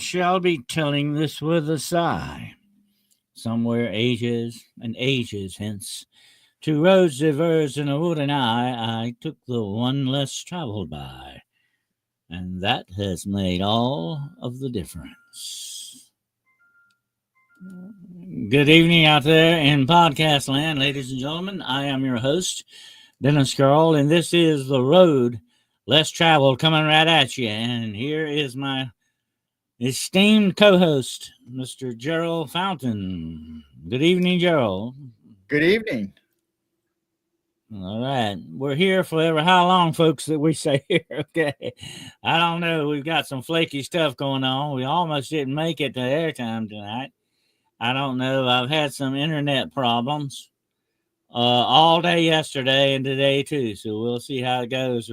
shall be telling this with a sigh. Somewhere ages and ages hence, two roads diverged in a wood, and I took the one less traveled by, and that has made all of the difference. Good evening out there in podcast land, ladies and gentlemen. I am your host, Dennis Carroll, and this is The Road Less Traveled coming right at you. And here is my esteemed co-host, Mr. Gerald Fountain. Good evening, Gerald. Good evening. All right. We're here forever. How long, folks, that we say here? Okay. I don't know. We've got some flaky stuff going on. We almost didn't make it to airtime tonight. I don't know. I've had some internet problems all day yesterday and today, too. So we'll see how it goes.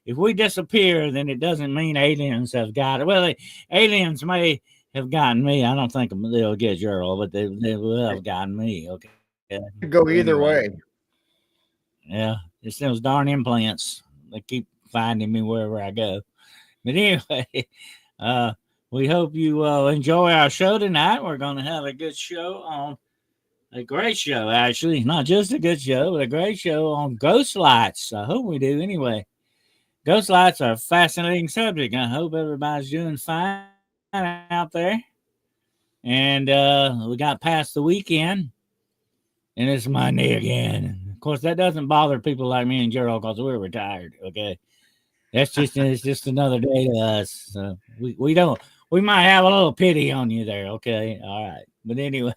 If we disappear, then it doesn't mean aliens have got it. Well, aliens may have gotten me. I don't think they'll get Gerald, but they will have gotten me. Okay. It could go either way. Yeah, it's those darn implants. They keep finding me wherever I go. But anyway, we hope you enjoy our show tonight. We're going to have a good show on a great show, actually. Not just a good show, but a great show on ghost lights. I hope we do anyway. Ghost lights are a fascinating subject. I hope everybody's doing fine out there. And we got past the weekend, and it's Monday again. Of course, that doesn't bother people like me and Gerald because we're retired. Okay, it's just another day to us. So we might have a little pity on you there. Okay, all right. But anyway,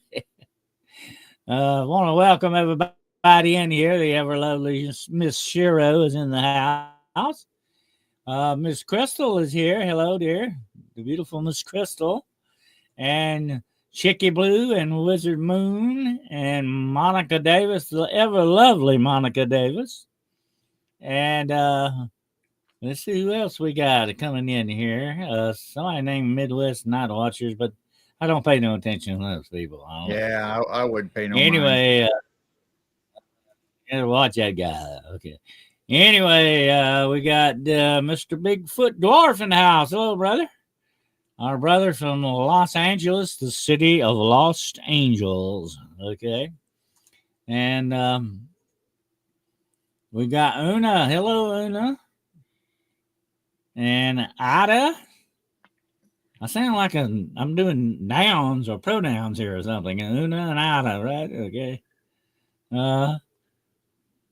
I want to welcome everybody in here. The ever lovely Miss Shiro is in the house. Miss Crystal is here. Hello, dear. The beautiful Miss Crystal. And Chicky Blue and Wizard Moon and Monica Davis, the ever lovely Monica Davis. And let's see who else we got coming in here. Somebody named Midwest Night Watchers, but I don't pay no attention to those people. I would pay no mind. Anyway, watch that guy. Okay. Anyway, we got Mr. Bigfoot Dwarf in the house. Hello, brother. Our brother from Los Angeles, the city of Lost Angels. Okay. And we got Una. Hello, Una. And Ida. I sound like I'm doing nouns or pronouns here or something. Una and Ida, right? Okay. All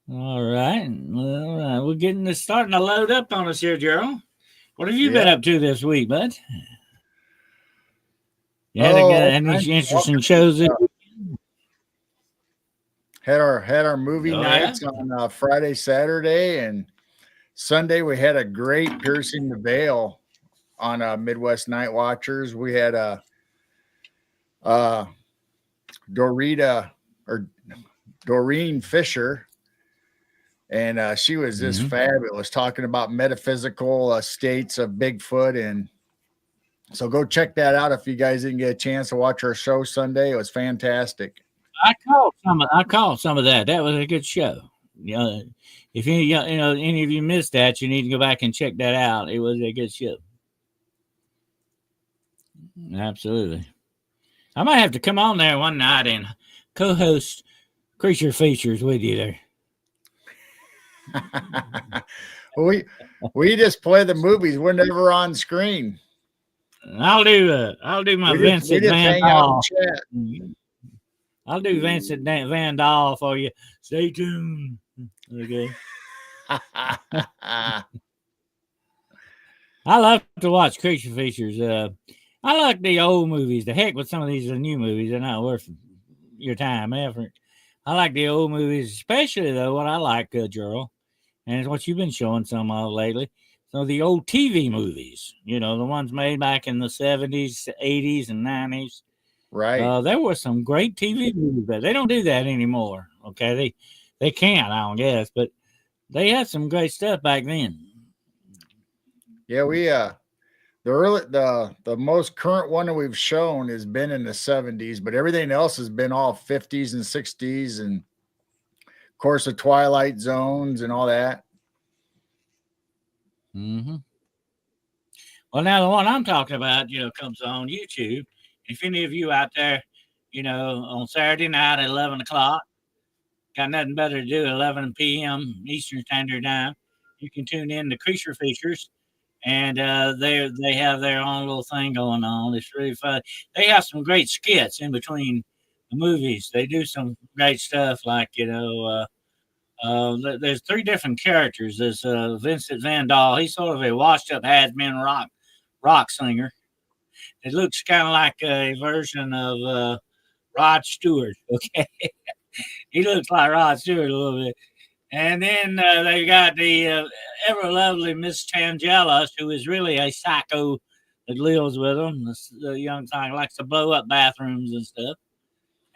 right. All right. We're getting this starting to load up on us here, Gerald. What have you been up to this week, bud? You had any interesting shows? Had our movie nights on Friday, Saturday, and Sunday. We had a great Piercing the Veil on Midwest Night Watchers. We had Doreen Fisher, and she was just fabulous, talking about metaphysical states of Bigfoot. And so go check that out if you guys didn't get a chance to watch our show Sunday. It was fantastic. I called some of that. That was a good show. If any of you missed that, you need to go back and check that out. It was a good show. Absolutely. I might have to come on there one night and co-host Creature Features with you there. we just play the movies. We're never on screen. I'll do my Vincent Van Dahl. I'll do Vincent Van Dahl for you. Stay tuned. Okay. I love to watch Creature Features. I like the old movies. The heck with some of these new movies. They're not worth your time, effort. I like the old movies, especially though what I like, Gerald, and it's what you've been showing some of lately. So the old TV movies, the ones made back in the 70s, 80s, and 90s. Right. There were some great TV movies, but they don't do that anymore. Okay, they can't, I don't guess, but they had some great stuff back then. Yeah, we the most current one that we've shown has been in the 70s, but everything else has been all 50s and 60s, and of course the Twilight Zones and all that. Mm-hmm. Well, now the one I'm talking about, comes on YouTube. If any of you out there, on Saturday night at 11 o'clock, got nothing better to do at 11 p.m. Eastern Standard Time, you can tune in to Creature Features, and they have their own little thing going on. It's really fun. They have some great skits in between the movies. They do some great stuff like, there's three different characters. There's Vincent Van Dahl. He's sort of a washed-up has-been rock singer. It looks kind of like a version of Rod Stewart. Okay, he looks like Rod Stewart a little bit. And then they got the ever lovely Miss Tangela, who is really a psycho that lives with them. The young thing likes to blow up bathrooms and stuff.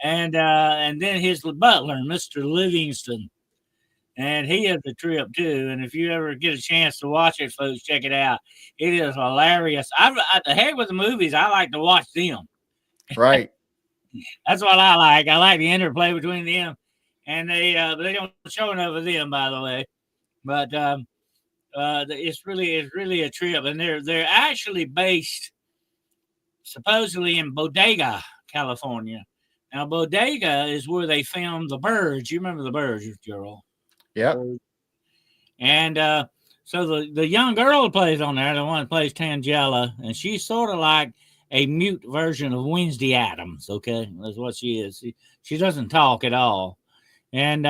And then his butler, Mr. Livingston. And he is a trip too. And if you ever get a chance to watch it, folks, check it out. It is hilarious. The heck with the movies, I like to watch them. Right. That's what I like. I like the interplay between them, and they don't show enough of them, by the way. But it's really a trip, and they're actually based supposedly in Bodega, California. Now, Bodega is where they filmed The Birds. You remember The Birds, Gerald? Yeah. And so the young girl who plays on there, the one that plays Tangela, and she's sort of like a mute version of Wednesday Addams. Okay, that's what she is. She doesn't talk at all, and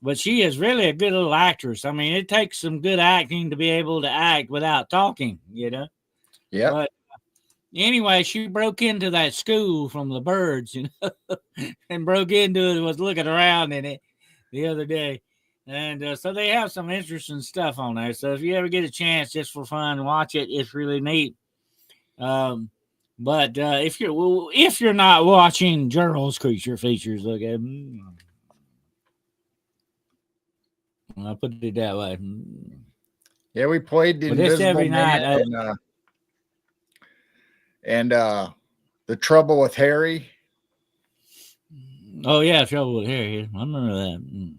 but she is really a good little actress. I mean, it takes some good acting to be able to act without talking. Yeah. But anyway, she broke into that school from the Birds, and broke into it. Was looking around in it the other day. And so they have some interesting stuff on there. So if you ever get a chance just for fun, watch it. It's really neat. But if you're not watching Gerald's Creature Features, okay, I'll put it that way. Yeah, we played the Invisible every Man night. And The Trouble with Harry. Oh yeah, Trouble with Harry. I remember that.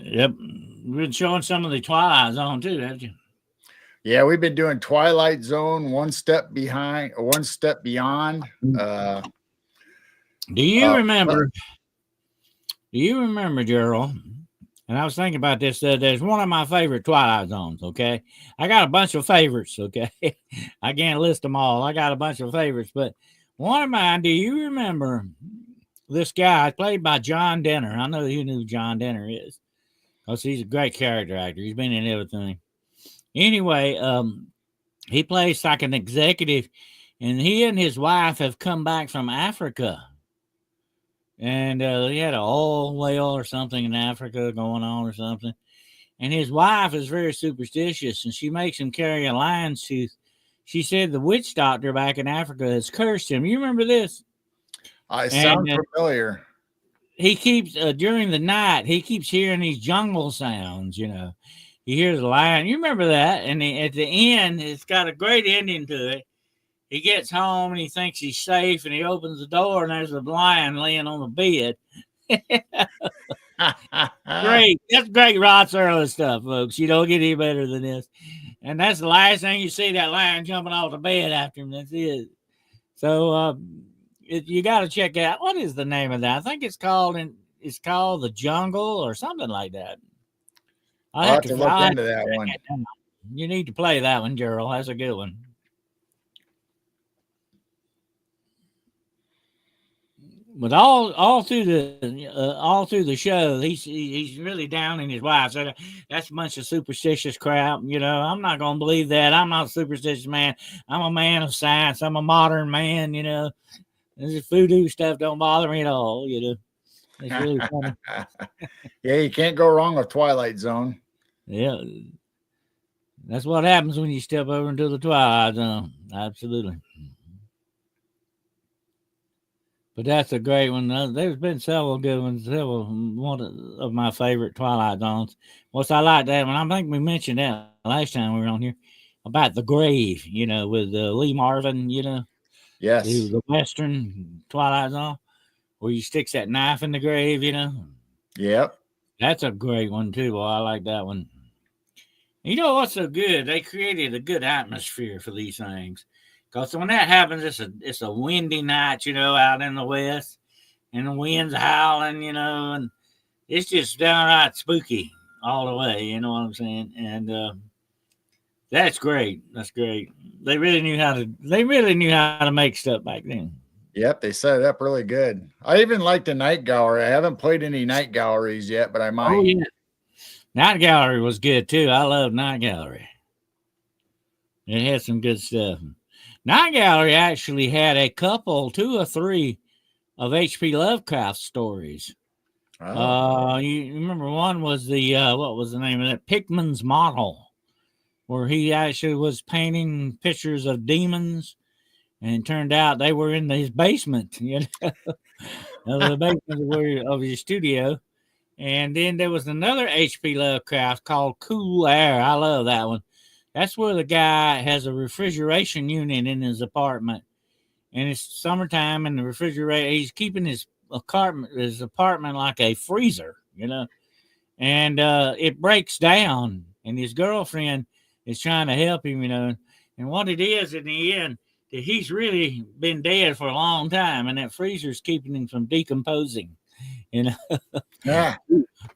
Yep. We've been showing some of the Twilight Zone too, haven't you? Yeah, we've been doing Twilight Zone, One Step Beyond. Do you remember? Do you remember, Gerald? And I was thinking about this. There's one of my favorite Twilight Zones. Okay, I got a bunch of favorites. Okay, I can't list them all. I got a bunch of favorites, but one of mine. Do you remember this guy played by John Denner? I know you knew who John Denner is. because he's a great character actor. He's been in everything. Anyway, he plays like an executive, and he and his wife have come back from Africa. And he had an oil well or something in Africa going on or something. And his wife is very superstitious, and she makes him carry a lion's tooth. She said the witch doctor back in Africa has cursed him. You remember this? It sounds familiar. He keeps, during the night, he keeps hearing these jungle sounds, you know. He hears a lion. You remember that? And at the end, it's got a great ending to it. He gets home and he thinks he's safe, and he opens the door and there's a lion laying on the bed. Great. That's great Rod Serling stuff, folks. You don't get any better than this. And that's the last thing you see, that lion jumping off the bed after him. That's it. So you got to check out. What is the name of that? I think it's called The Jungle or something like that. I'll have to look into that one. You need to play that one, Gerald. That's a good one. But all through the show, he's really down in his wife. So that's a bunch of superstitious crap. You know, I'm not gonna believe that. I'm not a superstitious man. I'm a man of science. I'm a modern man. You know, this voodoo stuff don't bother me at all. You know, it's really funny. Yeah, you can't go wrong with Twilight Zone. Yeah, that's what happens when you step over into the Twilight Zone. Absolutely. But that's a great one. There's been several good ones. One of my favorite Twilight Zones. I like that one. I think we mentioned that last time we were on here about the grave, you know, with Lee Marvin, you know. Yes. The Western Twilight Zone where he sticks that knife in the grave, you know. Yep. That's a great one, too. Well, I like that one. You know what's so good? They created a good atmosphere for these things. Because when that happens, it's a windy night, out in the west, and the wind's howling, and it's just downright spooky all the way. You know what I'm saying? And that's great. That's great. They really knew how to. They really knew how to make stuff back then. Yep, they set it up really good. I even like the Night Gallery. I haven't played any Night Galleries yet, but I might. Oh yeah, Night Gallery was good too. I love Night Gallery. It had some good stuff. Night Gallery actually had a couple, 2 or 3 of H.P. Lovecraft stories. Oh. You remember one was the what was the name of that? Pickman's Model, where he actually was painting pictures of demons, and it turned out they were in his basement, the basement of his studio. And then there was another H.P. Lovecraft called Cool Air. I love that one. That's where the guy has a refrigeration unit in his apartment, and it's summertime, and the refrigerator. He's keeping his apartment like a freezer, and it breaks down, and his girlfriend is trying to help him, and what it is in the end, that he's really been dead for a long time, and that freezer's keeping him from decomposing. Yeah.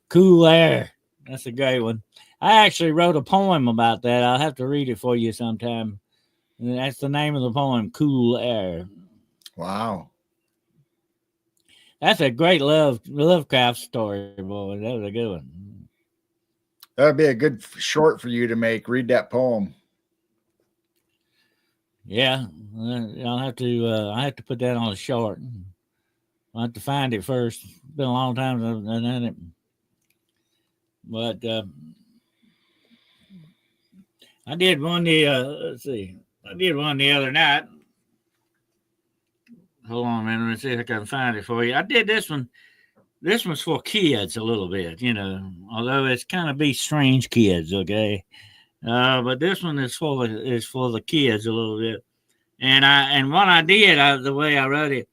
Cool Air. That's a great one. I actually wrote a poem about that. I'll have to read it for you sometime. That's the name of the poem, Cool Air. Wow. That's a great Lovecraft story, boy. That was a good one. That would be a good short for you to make. Read that poem. Yeah, I have to put that on a short. I'll have to find it first. It's been a long time since I've done it. But I did one let's see. I did one the other night. Hold on a minute. Let me see if I can find it for you. I did this one. This one's for kids a little bit, although it's kind of be strange kids, okay? But this one is for the kids a little bit. And what I did, the way I wrote it,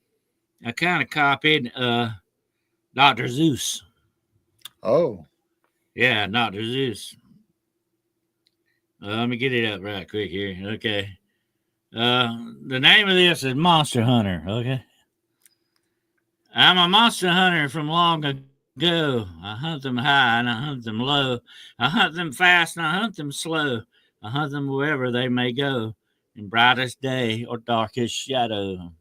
I kind of copied Dr. Zeus. Oh. Yeah, Dr. Zeus. Let me get it up right quick here. Okay. The name of this is Monster Hunter. Okay. I'm a monster hunter from long ago. I hunt them high and I hunt them low. I hunt them fast and I hunt them slow. I hunt them wherever they may go, in brightest day or darkest shadow.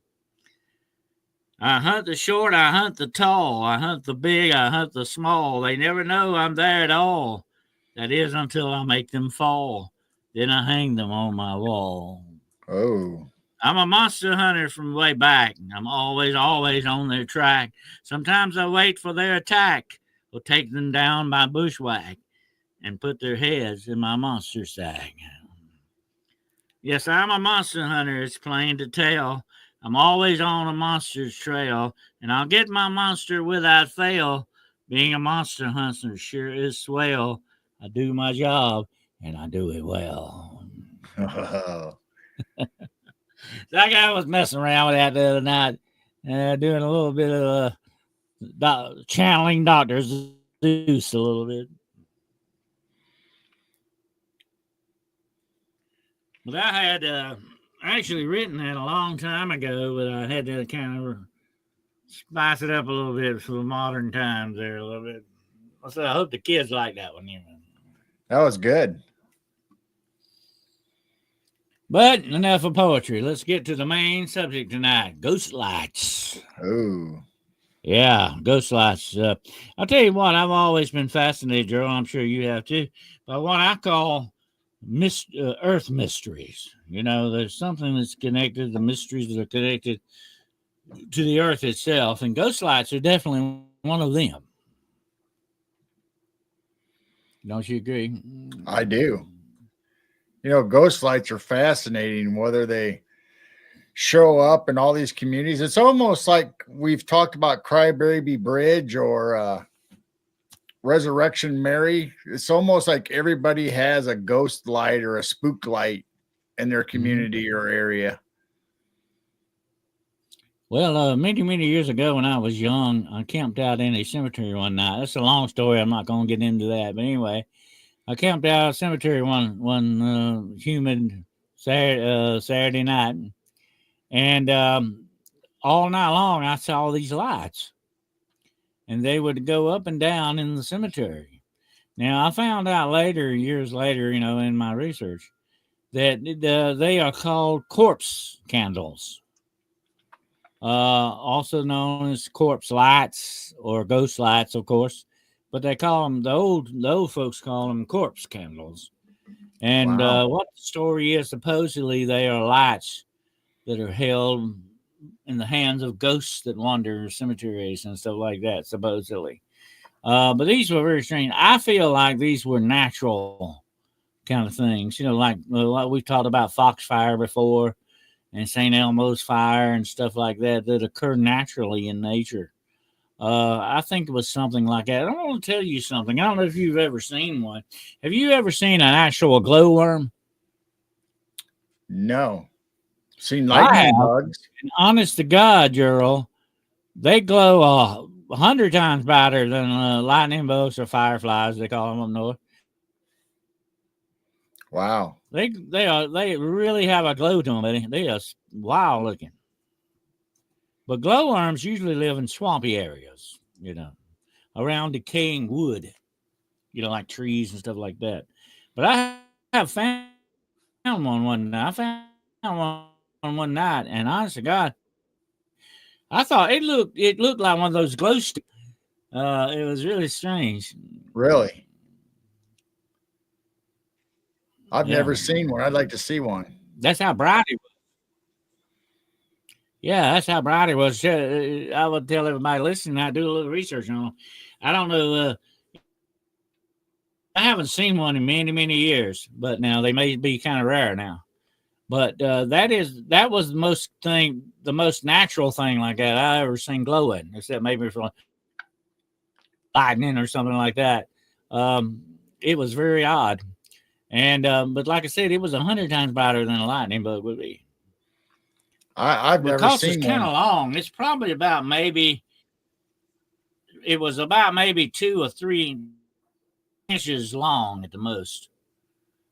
I hunt the short, I hunt the tall. I hunt the big, I hunt the small. They never know I'm there at all. That is until I make them fall. Then I hang them on my wall. Oh. I'm a monster hunter from way back. I'm always on their track. Sometimes I wait for their attack or take them down by bushwhack and put their heads in my monster sack. Yes, I'm a monster hunter, it's plain to tell. I'm always on a monster's trail, and I'll get my monster without fail. Being a monster hunter sure is swell. I do my job, and I do it well. Oh. That guy was messing around with that the other night, doing a little bit of channeling Dr. Zeus a little bit. But I had actually written that a long time ago, but I had to kind of spice it up a little bit for the modern times there a little bit. So I hope the kids like that one. That was good. But enough of poetry. Let's get to the main subject tonight. Ghost lights. Oh. Yeah, ghost lights. I'll tell you what, I've always been fascinated, Gerald. I'm sure you have too, by what I call earth mysteries. There's something that's connected, the mysteries that are connected to the earth itself, and ghost lights are definitely one of them. Don't you agree? I do. Ghost lights are fascinating, whether they show up in all these communities. It's almost like we've talked about Crybaby Bridge or Resurrection Mary. It's almost like everybody has a ghost light or a spook light in their community or area. Well, many, many years ago when I was young, I camped out in a cemetery one night. That's a long story. I'm not going to get into that. But anyway, I camped out at a cemetery one humid Saturday night, and all night long I saw these lights, and they would go up and down in the cemetery. Now I found out later, years later, in my research, that they are called corpse candles, also known as corpse lights or ghost lights, of course. But they call them the old folks call them corpse candles. And Wow. what the story is, supposedly they are lights that are held in the hands of ghosts that wander cemeteries and stuff like that, supposedly. But these were very strange. I feel like these were natural kind of things, like we've talked about Foxfire before and St. Elmo's fire and stuff like that occur naturally in nature. I think it was something like that. I want to tell you something. I don't know if you've ever seen one. Have you ever seen an actual glowworm? No. Seen I lightning have. bugs. And honest to God, Gerald, they glow 100 times brighter than lightning bugs or fireflies. They call them up north. Wow. They really have a glow to them, buddy. They are wild looking. But glowworms usually live in swampy areas, around decaying wood, like trees and stuff like that. But I have found one night. I found one night, and honest to God, I thought it looked like one of those glow sticks. It was really strange. Really? I've Yeah. never seen one. I'd like to see one. That's how bright it was. Yeah, that's how bright it was. I would tell everybody listening, I do a little research on them. I don't know. I haven't seen one in many, many years, but now they may be kind of rare now. But that was the most natural thing like that I ever seen glowing, except maybe for lightning or something like that. It was very odd, and but like I said, it was 100 times brighter than a lightning bug would be. I've never Because seen it's kind one. of long. It's probably about maybe 2 or 3 inches long at the most.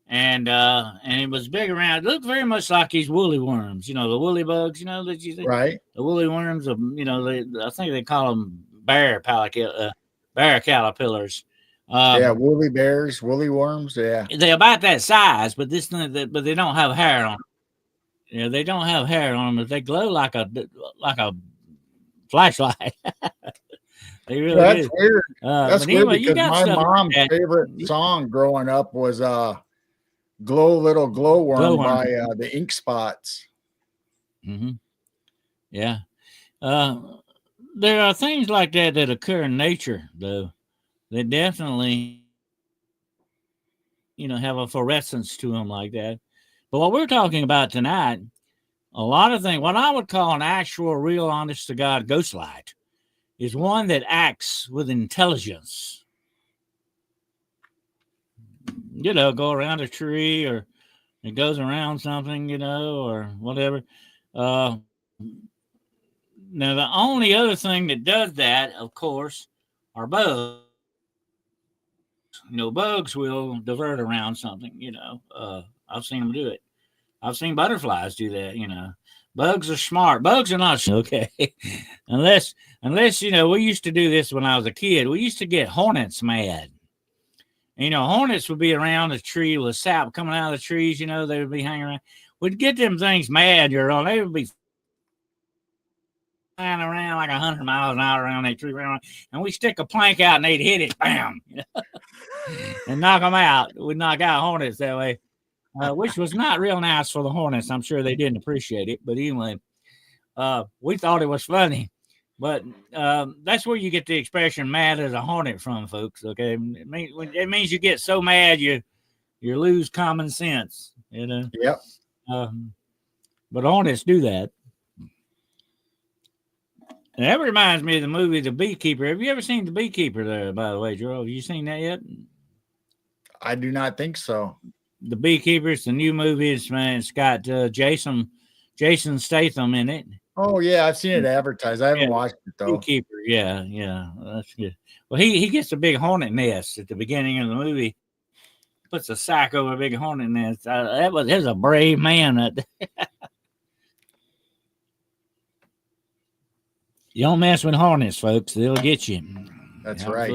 And it was big around. It looked very much like these woolly worms, the woolly bugs, that you see. Right. The woolly worms of, I think they call them bear caterpillars. Yeah, woolly bears, woolly worms. Yeah, they're about that size, but but they don't have hair on them. They don't have hair on them, but they glow like a flashlight. They really that's do. weird. That's weird anyway, because my mom's favorite song growing up was "Glow Little Glowworm" by the Ink Spots. Mm-hmm. Yeah. There are things like that occur in nature, though. They definitely, have a fluorescence to them like that. But what we're talking about tonight, a lot of things, what I would call an actual, real, honest to God ghost light, is one that acts with intelligence. Go around a tree, or it goes around something, or whatever. Now, the only other thing that does that, of course, are bugs. Bugs will divert around something, I've seen them do it. I've seen butterflies do that, Bugs are smart. Bugs are not okay. unless we used to do this when I was a kid. We used to get hornets mad. Hornets would be around a tree with sap coming out of the trees, they would be hanging around. We'd get them things mad, they would be flying around like 100 miles an hour around that tree, and we stick a plank out and they'd hit it, bam, and knock them out. We'd knock out hornets that way. Which was not real nice for the hornets. I'm sure they didn't appreciate it. But anyway, we thought it was funny. But that's where you get the expression "mad as a hornet" from, folks. Okay, it means you get so mad you lose common sense. Yep. But hornets do that. And that reminds me of the movie The Beekeeper. Have you ever seen The Beekeeper? There, by the way, Joe, have you seen that yet? I do not think so. The Beekeeper, it's the new movie. It's got Jason Statham in it. Oh yeah, I've seen it advertised. I haven't watched it though. Beekeeper, yeah, that's good. Well, he gets a big hornet nest at the beginning of the movie, puts a sack over a big hornet nest. That was a brave man. You don't mess with hornets, folks. They'll get you. That's right.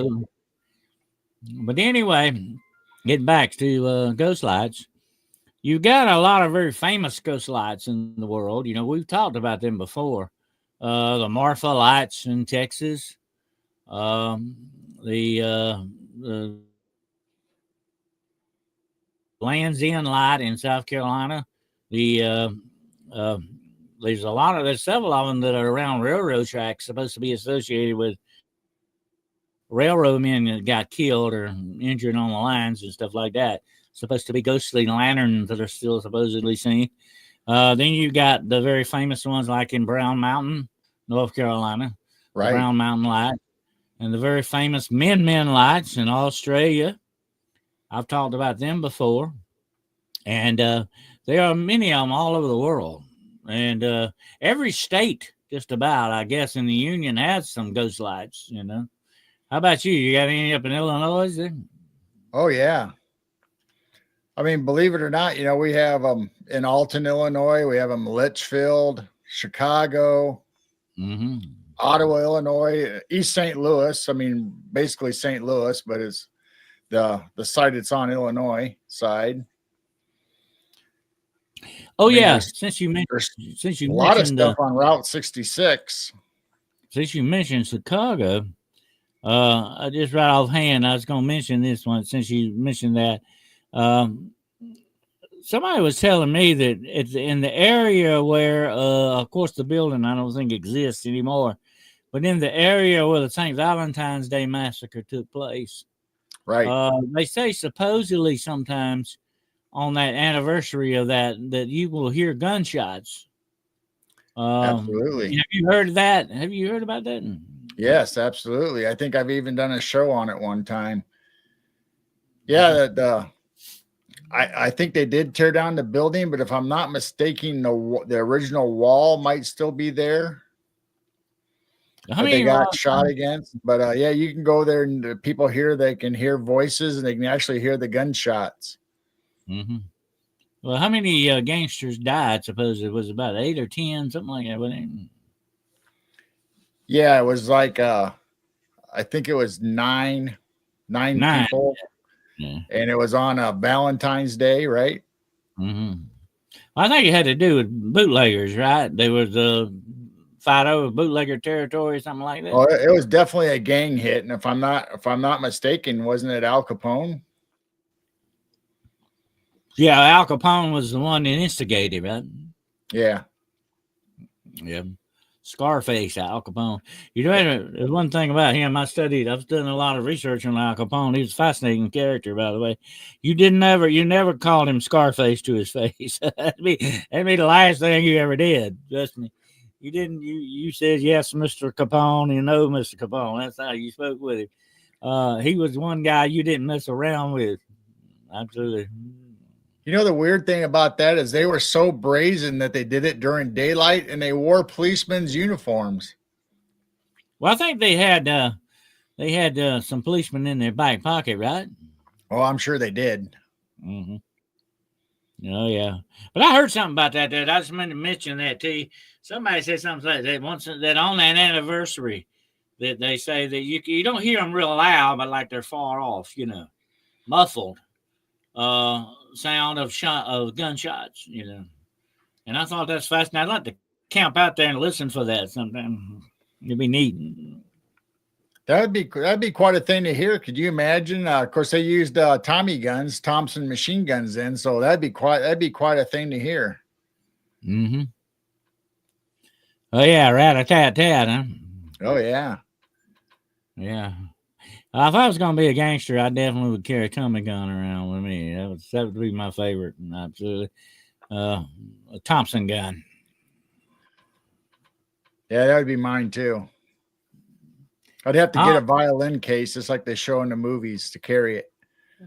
But anyway, getting back to ghost lights. You've got a lot of very famous ghost lights in the world. We've talked about them before. The Marfa lights in Texas. The Land's End light in South Carolina. There's several of them that are around railroad tracks, supposed to be associated with railroad men that got killed or injured on the lines and stuff like that. Supposed to be ghostly lanterns that are still supposedly seen. Then you got the very famous ones like in Brown Mountain, North Carolina, right? Brown Mountain light, and the very famous Men lights in Australia. I've talked about them before, and there are many of them all over the world, and every state, just about, I guess, in the Union has some ghost lights. How about you? You got any up in Illinois? Oh yeah. I mean, believe it or not, we have them in Alton, Illinois. We have them in Litchfield, Chicago, Ottawa, Illinois, East St. Louis. I mean, basically St. Louis, but it's the site it's on, Illinois side. Oh, yeah. Since you mentioned a lot of stuff on Route 66. Since you mentioned Chicago, I just right offhand, I was going to mention this one since you mentioned that. Somebody was telling me that it's in the area where, of course, the building I don't think exists anymore, but in the area where the St. Valentine's Day massacre took place. Right. They say supposedly sometimes on that anniversary of that you will hear gunshots. Absolutely. Have you heard of that? Have you heard about that? Yes, absolutely. I think I've even done a show on it one time. Yeah, I think they did tear down the building, but if I'm not mistaken, the original wall might still be there. They got shot against. But yeah, you can go there and the people here, they can hear voices and they can actually hear the gunshots. Mm-hmm. Well, how many gangsters died? Suppose it was about 8 or 10, something like that. Yeah, it was like I think it was nine people. Yeah. And it was on a Valentine's Day, right? Mm-hmm. I think it had to do with bootleggers, right? They was fight over bootlegger territory, something like that. Oh, it was definitely a gang hit, and if I'm not mistaken, wasn't it Al Capone? Yeah, Al Capone was the one that instigated, right? Yeah. Scarface, Al Capone. There's one thing about him I've done a lot of research on Al Capone. He's a fascinating character, by the way. You never called him Scarface to his face. that'd be the last thing you ever did. Trust me. You didn't. You said yes, Mr. Capone. Mr. Capone. That's how you spoke with him. He was one guy you didn't mess around with. Absolutely. The weird thing about that is they were so brazen that they did it during daylight and they wore policemen's uniforms. Well, I think they had some policemen in their back pocket, right? Oh, I'm sure they did. Mm-hmm. Oh, yeah. But I heard something about that. I just meant to mention that to you. Somebody said something like that once, that on that anniversary that they say that you don't hear them real loud, but like they're far off, muffled. Sound of gunshots, and I thought that's fascinating. I'd like to camp out there and listen for that sometime. It'd be neat. That'd be quite a thing to hear. Could you imagine? Of course, they used Tommy guns, Thompson machine guns, then, so that'd be quite a thing to hear. Mm-hmm. Oh yeah, rat-a-tat-tat, huh? Oh yeah, yeah. If I was going to be a gangster, I definitely would carry a Tommy gun around with me. That would be my favorite. Absolutely. A Thompson gun. Yeah, that would be mine too. I'd have to get a violin case, just like they show in the movies, to carry it.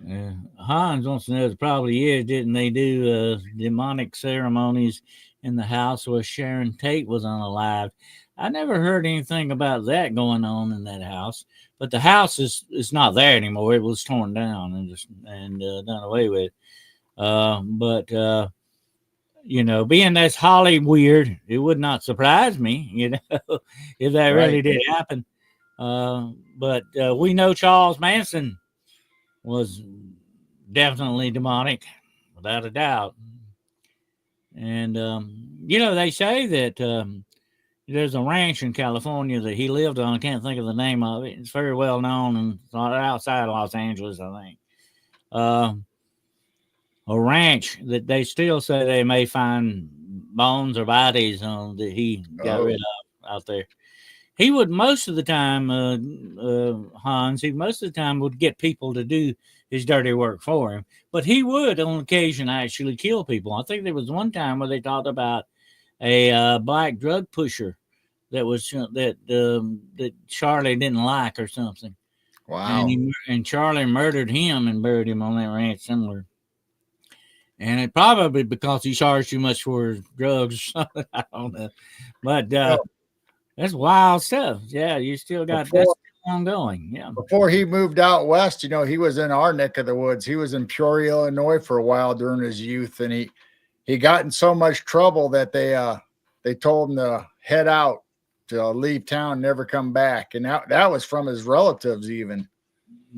Yeah. Hans wants to know, it probably is, didn't they do demonic ceremonies in the house where Sharon Tate was unalived? I never heard anything about that going on in that house. But the house is not there anymore. It was torn down and just and done away with. But being that's Holly weird, it would not surprise me, if that really Right. did happen. But we know Charles Manson was definitely demonic, without a doubt. And they say that there's a ranch in California that he lived on. I can't think of the name of it. It's very well known and it's outside Los Angeles, I think. Uh, a ranch that they still say they may find bones or bodies on that he got rid of out there. He would most of the time, Hans. He most of the time would get people to do his dirty work for him, but he would on occasion actually kill people. I think there was one time where they talked about a black drug pusher that was that Charlie didn't like or something. Wow. And Charlie murdered him and buried him on that ranch somewhere. And it probably because he charged too much for his drugs. I don't know, but that's wild stuff. Yeah, you still got that's still ongoing. Yeah. Before he moved out west, he was in our neck of the woods. He was in Peoria, Illinois for a while during his youth, and he got in so much trouble that they told him to head out, to leave town, never come back, and that was from his relatives even.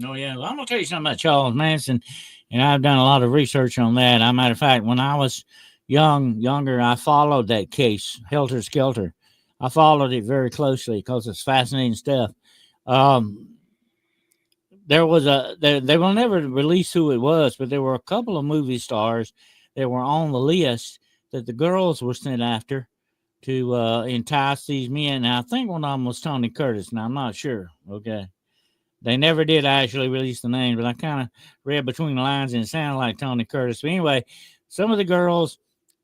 Oh yeah, well, I'm gonna tell you something about Charles Manson, and I've done a lot of research on that. As a matter of fact, when I was younger, I followed that case, Helter Skelter. I followed it very closely because it's fascinating stuff. There was they will never release who it was, but there were a couple of movie stars that were on the list that the girls were sent after to entice these men. And I think one of them was Tony Curtis. Now I'm not sure. Okay, they never did actually release the name, but I kind of read between the lines and it sounded like Tony Curtis. But anyway, some of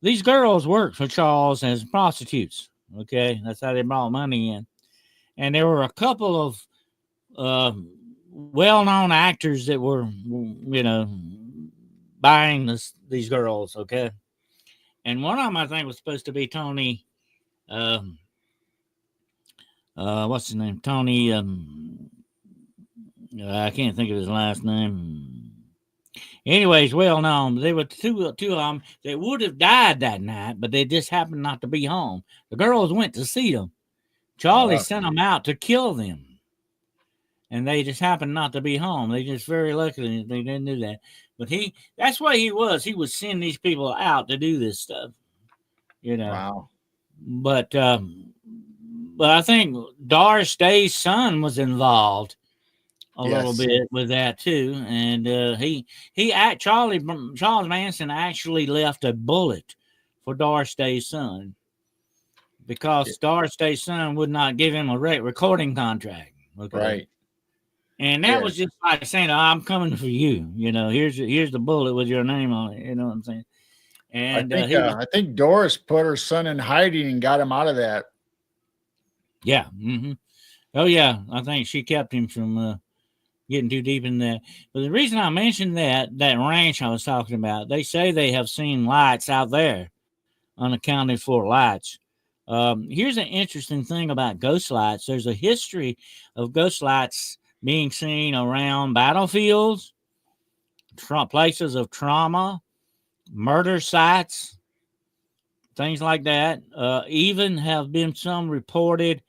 these girls worked for Charles as prostitutes. Okay, that's how they brought money in. And there were a couple of well-known actors that were, buying these girls. Okay, and one of them I think was supposed to be Tony. What's his name? Tony. I can't think of his last name. Anyways, well known. There were two of them that would have died that night, but they just happened not to be home. The girls went to see them. Charlie sent them out to kill them, and they just happened not to be home. They just very lucky they didn't do that. But that's what he was. He would send these people out to do this stuff, Wow. But I think Doris Day's son was involved a little bit with that too, and Charles Manson actually left a bullet for Doris Day's son because Doris Day's son would not give him a recording contract. Okay? Right. And that was just like saying, "I'm coming for you." Here's the bullet with your name on it. You know what I'm saying? And I think Doris put her son in hiding and got him out of that. Yeah. Mm-hmm. Oh yeah, I think she kept him from getting too deep in that. But the reason I mentioned that ranch I was talking about, they say they have seen lights out there, unaccounted for lights. Here's an interesting thing about ghost lights. There's a history of ghost lights being seen around battlefields, places of trauma, murder sites, things like that. Even have been some reported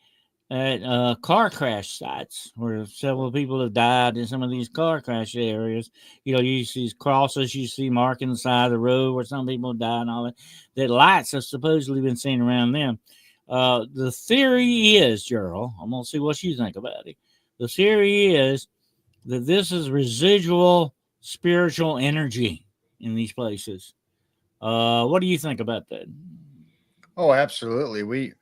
at car crash sites where several people have died in some of these car crash areas. You see crosses, you see marking the side of the road where some people died and all that. That lights have supposedly been seen around them. The theory is, Gerald, I'm going to see what you think about it. The theory is that this is residual spiritual energy in these places. What do you think about that? Oh, absolutely.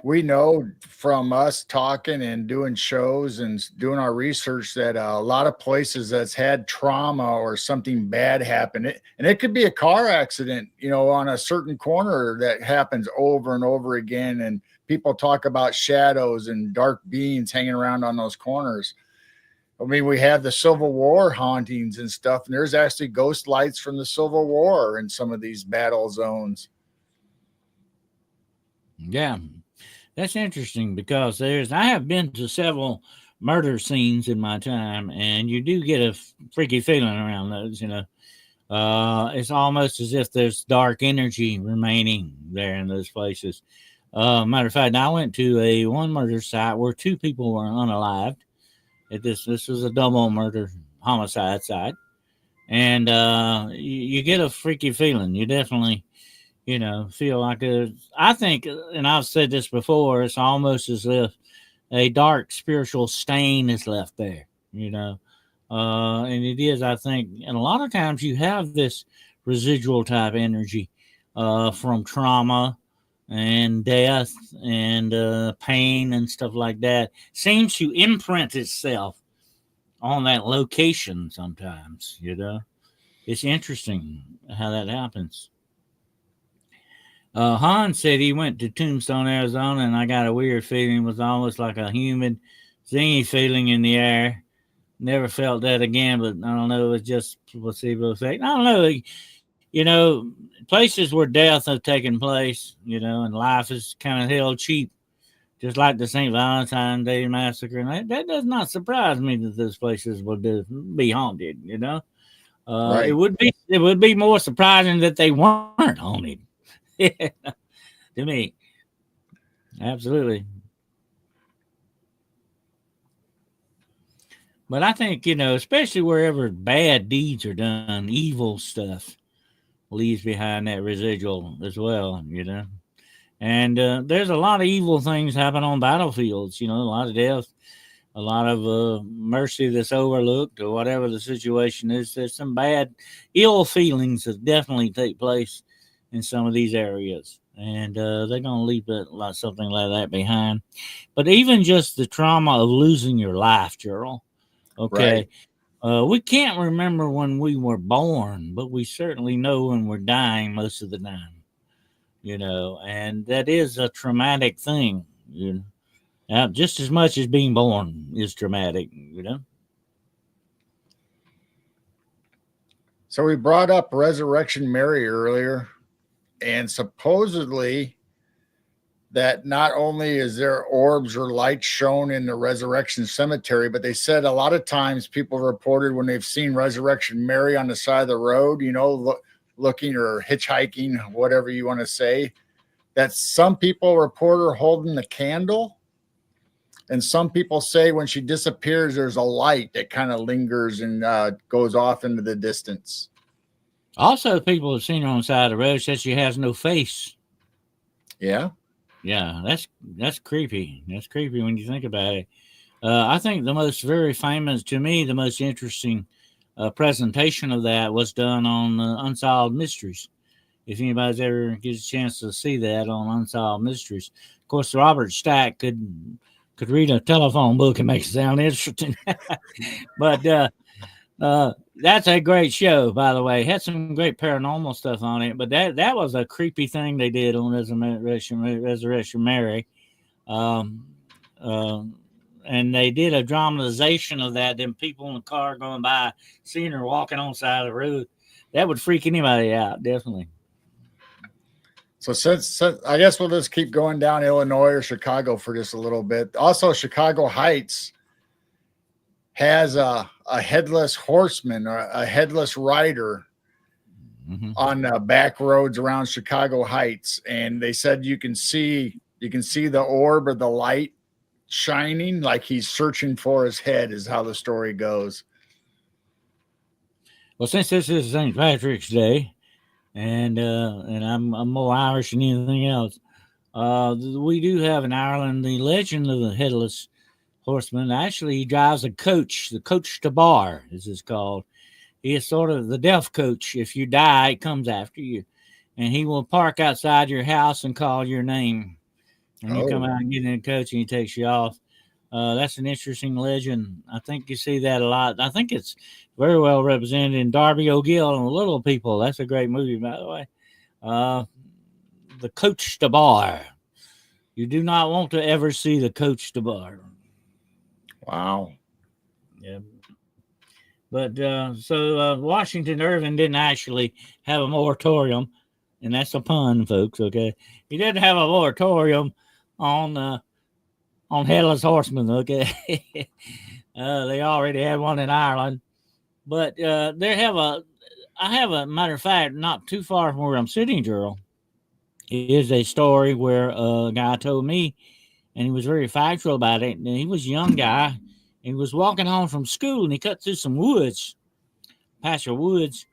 We know from us talking and doing shows and doing our research that a lot of places that's had trauma or something bad happen, and it could be a car accident, on a certain corner that happens over and over again. And people talk about shadows and dark beings hanging around on those corners. I mean, we have the Civil War hauntings and stuff, and there's actually ghost lights from the Civil War in some of these battle zones. Yeah. That's interesting because I have been to several murder scenes in my time, and you do get a freaky feeling around those. It's almost as if there's dark energy remaining there in those places. Matter of fact, I went to a one murder site where two people were unalived. This was a double murder homicide site, and you get a freaky feeling. You definitely feel like I think, and I've said this before, it's almost as if a dark spiritual stain is left there, and it is, I think, and a lot of times you have this residual type energy from trauma and death and pain and stuff like that seems to imprint itself on that location sometimes, It's interesting how that happens. Han said he went to Tombstone, Arizona, and I got a weird feeling. It was almost like a humid, zingy feeling in the air. Never felt that again, but I don't know. It was just placebo effect. I don't know. Places where death have taken place, and life is kind of held cheap, just like the St. Valentine's Day Massacre. And that does not surprise me that those places will be haunted, Right. It would be more surprising that they weren't haunted. To me, absolutely. But I think, especially wherever bad deeds are done, evil stuff leaves behind that residual as well, And there's a lot of evil things happen on battlefields, a lot of death, a lot of mercy that's overlooked, or whatever the situation is. There's some bad, ill feelings that definitely take place in some of these areas. And they're going to leave something like that behind. But even just the trauma of losing your life, Gerald, okay? Right. We can't remember when we were born, but we certainly know when we're dying most of the time, and that is a traumatic thing, just as much as being born is traumatic, So we brought up Resurrection Mary earlier, and supposedly that not only is there orbs or lights shown in the Resurrection Cemetery, but they said a lot of times people reported when they've seen Resurrection Mary on the side of the road, looking or hitchhiking, whatever you want to say, that some people report her holding the candle. And some people say when she disappears, there's a light that kind of lingers and goes off into the distance. Also, people have seen her on the side of the road, said she has no face. Yeah. Yeah, that's creepy. That's creepy when you think about it. I think the most interesting presentation of that was done on Unsolved Mysteries. If anybody's ever gets a chance to see that on Unsolved Mysteries, of course, Robert Stack could read a telephone book and make it sound interesting. But that's a great show, by the way. It had some great paranormal stuff on it, but that was a creepy thing they did on Resurrection Mary. And they did a dramatization of that. Then people in the car going by, seeing her walking on the side of the road, that would freak anybody out, definitely. So since I guess we'll just keep going down Illinois or Chicago for just a little bit. Also, Chicago Heights has a headless horseman or a headless rider on back roads around Chicago Heights, and they said you can see the orb or the light shining like he's searching for his head, is how the story goes. Well, since this is St. Patrick's Day, and I'm more Irish than anything else, we do have in Ireland the legend of the headless horseman. Actually, he drives a coach, the coach to bar, as it's called. He is sort of the death coach. If you die, it comes after you, and he will park outside your house and call your name. And you come out and get in the coach, and he takes you off. That's an interesting legend. I think you see that a lot. I think it's very well represented in Darby O'Gill and Little People. That's a great movie, by the way. The coach to bar. You do not want to ever see the coach to bar. Wow. Yeah. But so Washington Irving didn't actually have a moratorium, and that's a pun, folks, okay? He didn't have a moratorium on Headless Horseman. Okay, they already had one in Ireland, but I have a matter of fact, not too far from where I'm sitting, Gerald, is a story where a guy told me, and he was very factual about it. And he was a young guy, and he was walking home from school, and he cut through some woods, patch of woods,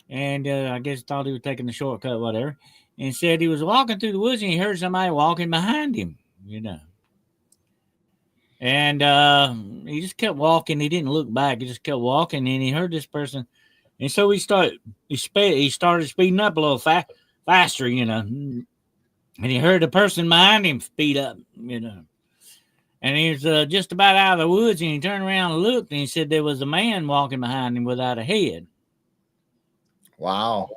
and I guess thought he was taking the shortcut, whatever. And said he was walking through the woods, and he heard somebody walking behind him, And he just kept walking. He didn't look back. He just kept walking, and he heard this person. And so he started speeding up a little faster, And he heard the person behind him speed up, And he was just about out of the woods, and he turned around and looked, and he said there was a man walking behind him without a head. Wow.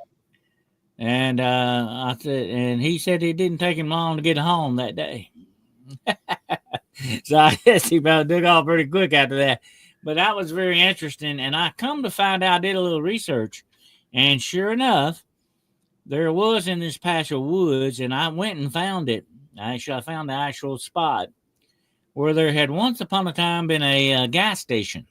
And I said, and he said it didn't take him long to get home that day. So I guess he about took off pretty quick after that. But that was very interesting. And I come to find out, I did a little research, and sure enough, there was in this patch of woods, and I went and found it. Actually, I found the actual spot where there had once upon a time been a gas station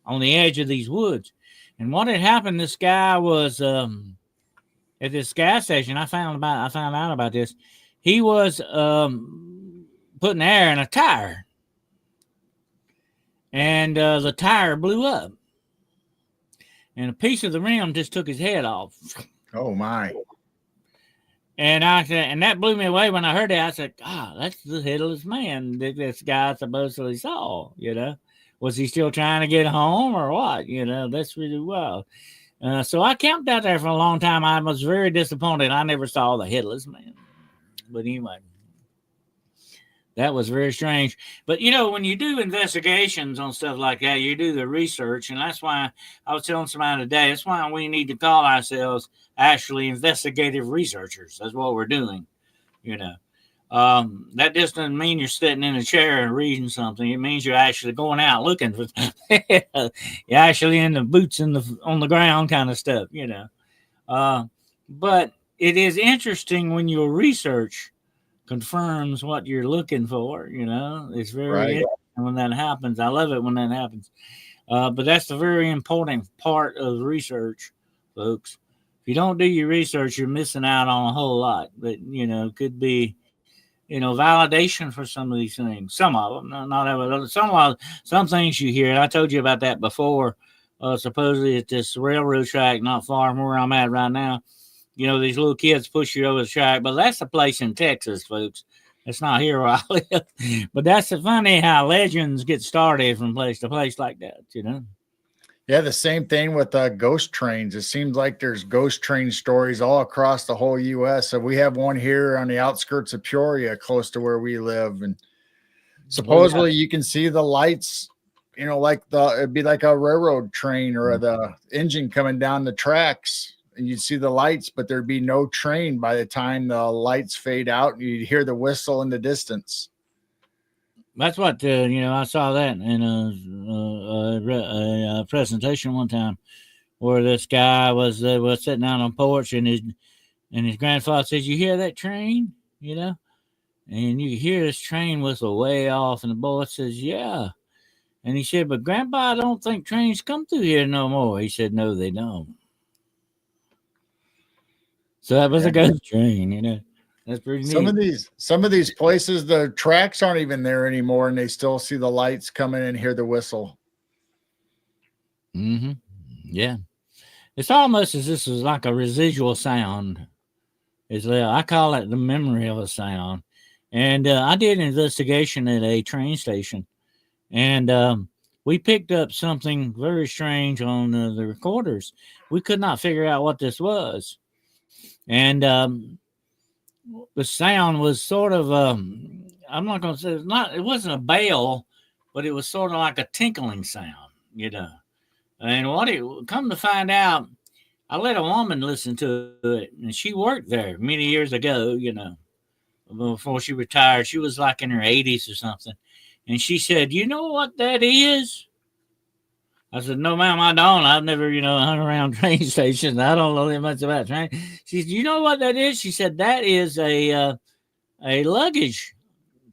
on the edge of these woods. And what had happened, this guy was at this gas station. I found out about this. He was putting air in a tire, and the tire blew up, and a piece of the rim just took his head off. Oh my! And I said, and that blew me away when I heard that. I said, "God, that's the headless man that this guy supposedly saw." Was he still trying to get home or what? That's really wild. So I camped out there for a long time. I was very disappointed. I never saw the headless man. But anyway, that was very strange. But, when you do investigations on stuff like that, you do the research. And that's why I was telling somebody today, that's why we need to call ourselves actually investigative researchers. That's what we're doing, That just doesn't mean you're sitting in a chair and reading something. It means you're actually going out looking for. You're actually in the boots on the ground kind of stuff, But it is interesting when your research confirms what you're looking for. It's very interesting when that happens. I love it when that happens. But that's the very important part of research, folks. If you don't do your research, you're missing out on a whole lot. But it could be. Validation for some of these things. Some of them, not every. Some things you hear. And I told you about that before. Supposedly at this railroad track not far from where I'm at right now. These little kids push you over the track, but that's a place in Texas, folks. It's not here where I live. But that's funny how legends get started from place to place like that. Yeah, the same thing with ghost trains. It seems like there's ghost train stories all across the whole U.S. So we have one here on the outskirts of Peoria, close to where we live, and supposedly you can see the lights. It'd be like a railroad train or the engine coming down the tracks, and you'd see the lights, but there'd be no train by the time the lights fade out, and you'd hear the whistle in the distance. That's what I saw that in a presentation one time, where this guy was sitting out on a porch, and his grandfather says, "You hear that train?" And you hear this train whistle way off, and the boy says, "Yeah," and he said, "But Grandpa, I don't think trains come through here no more." He said, "No, they don't." So that was a ghost train, That's pretty neat. Some of these places, the tracks aren't even there anymore, and they still see the lights coming and hear the whistle. Mm-hmm. Yeah. It's almost as this is like a residual sound. I call it the memory of a sound. And I did an investigation at a train station, and we picked up something very strange on the recorders. We could not figure out what this was. And the sound was sort of I'm not going to say it wasn't a bell, but it was sort of like a tinkling sound, And what it come to find out, I let a woman listen to it, and she worked there many years ago, before she retired. She was like in her 80s or something, and she said, "You know what that is?" I said, "No, ma'am, I don't. I've never, hung around train stations. I don't know that much about trains." She said, "You know what that is?" She said, "That is a a luggage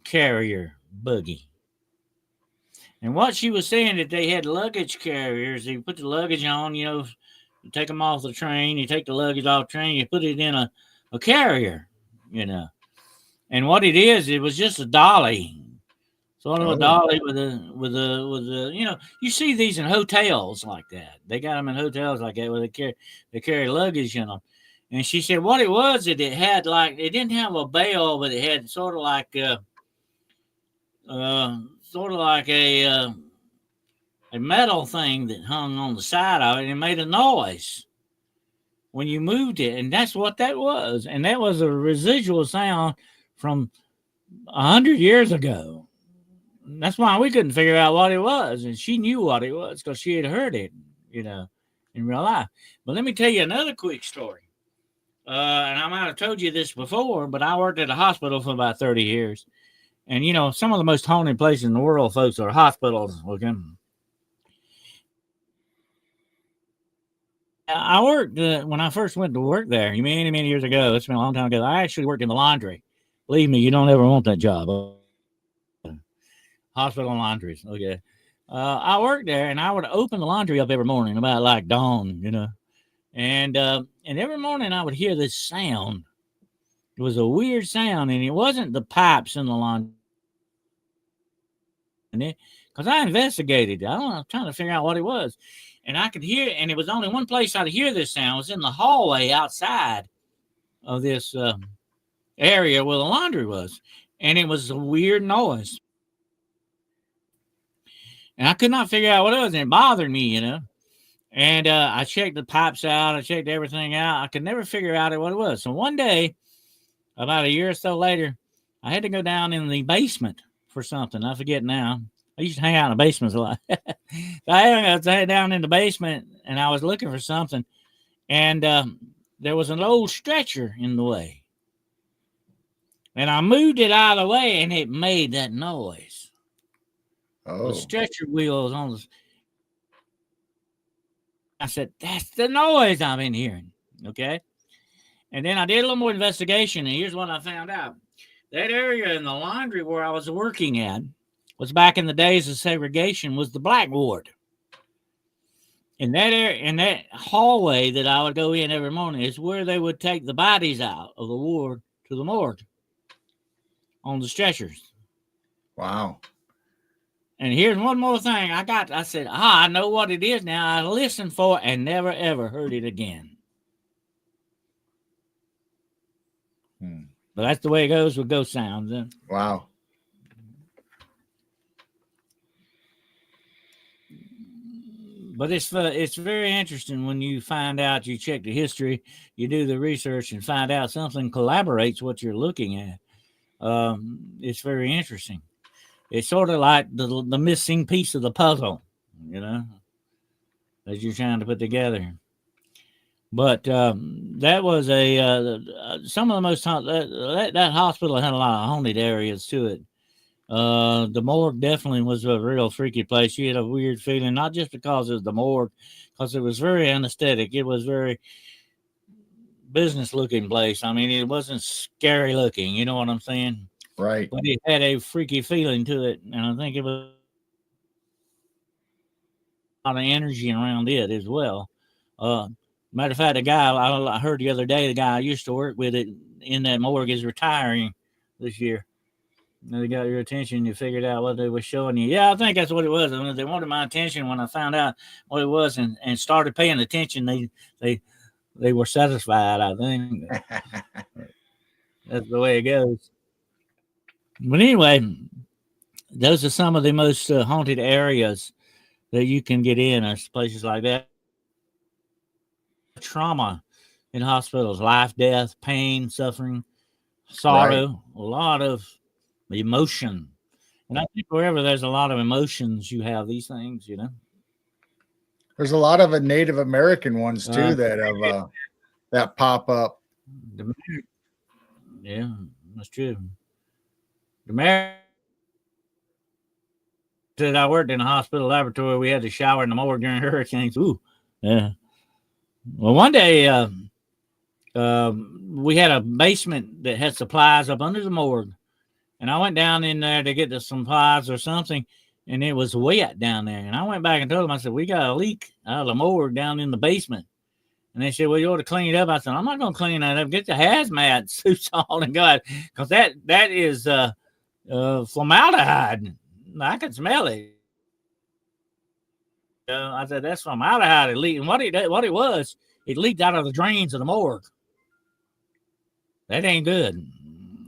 carrier buggy. And what she was saying that they had luggage carriers. You put the luggage on, you take them off the train. You take the luggage off the train. You put it in a carrier, you know. And what it is, it was just a dolly. Sort of a dolly with a. You see these in hotels like that. They got them in hotels like that where they carry luggage in them. And she said what it was that it had it didn't have a bell, but it had sort of like a metal thing that hung on the side of it and it made a noise when you moved it. And that's what that was. And that was a residual sound from 100 years ago. That's why we couldn't figure out what it was. And she knew what it was because she had heard it, in real life. But let me tell you another quick story. And I might have told you this before, but I worked at a hospital for about 30 years. And, some of the most haunted places in the world, folks, are hospitals. Okay. I worked when I first went to work there many, many years ago. It's been a long time ago. I actually worked in the laundry. Believe me, you don't ever want that job. Hospital laundries. Okay. I worked there and I would open the laundry up every morning about like dawn, and every morning I would hear this sound. It was a weird sound, and it wasn't the pipes in the laundry. Because I investigated it. I was trying to figure out what it was. And I could hear it, and it was only one place I'd hear this sound. It was in the hallway outside of this area where the laundry was. And it was a weird noise. And I could not figure out what it was, and it bothered me, And I checked the pipes out. I checked everything out. I could never figure out what it was. So one day, about a year or so later, I had to go down in the basement for something. I forget now. I used to hang out in the basements a lot. I had down in the basement, and I was looking for something. And there was an old stretcher in the way. And I moved it out of the way, and it made that noise. Oh. The stretcher wheels on the... I said, that's the noise I've been hearing. Okay. And then I did a little more investigation, and here's what I found out. That area in the laundry where I was working at was back in the days of segregation, was the black ward. And that area, in that hallway that I would go in every morning is where they would take the bodies out of the ward to the morgue on the stretchers. Wow. And here's one more thing. I said, I know what it is now. I listened for it and never, ever heard it again. But that's the way it goes with ghost sounds. Wow. But it's very interesting when you find out, you check the history, you do the research and find out something collaborates what you're looking at. It's very interesting. It's sort of like the missing piece of the puzzle, that you're trying to put together. But that was some of the most that hospital had a lot of haunted areas to it. The morgue definitely was a real freaky place. You had a weird feeling, not just because it was the morgue, because it was very anesthetic. It was very business looking place. I mean, it wasn't scary looking. You know what I'm saying? Right. But it had a freaky feeling to it, and I think it was a lot of energy around it as well. Matter of fact, the guy I heard the other day, the guy I used to work with in that morgue is retiring this year. They got your attention. You figured out what they were showing you. Yeah, I think that's what it was. I mean, they wanted my attention when I found out what it was and started paying attention. They were satisfied, I think. That's the way it goes. But anyway, those are some of the most haunted areas that you can get in, or places like that. Trauma in hospitals, life, death, pain, suffering, sorrow, right. A lot of emotion. And I think wherever there's a lot of emotions, you have these things, There's a lot of Native American ones too that have that pop up. Yeah, that's true. The said I worked in a hospital laboratory. We had to shower in the morgue during hurricanes. Ooh, yeah. Well, one day we had a basement that had supplies up under the morgue. And I went down in there to get the supplies or something, and it was wet down there. And I went back and told them, I said, we got a leak out of the morgue down in the basement. And they said, well, you ought to clean it up. I said, I'm not going to clean that up. Get the hazmat suits on and go out. Because that is formaldehyde. I can smell it. I said, that's formaldehyde. It leaked. And what it was, it leaked out of the drains of the morgue. That ain't good.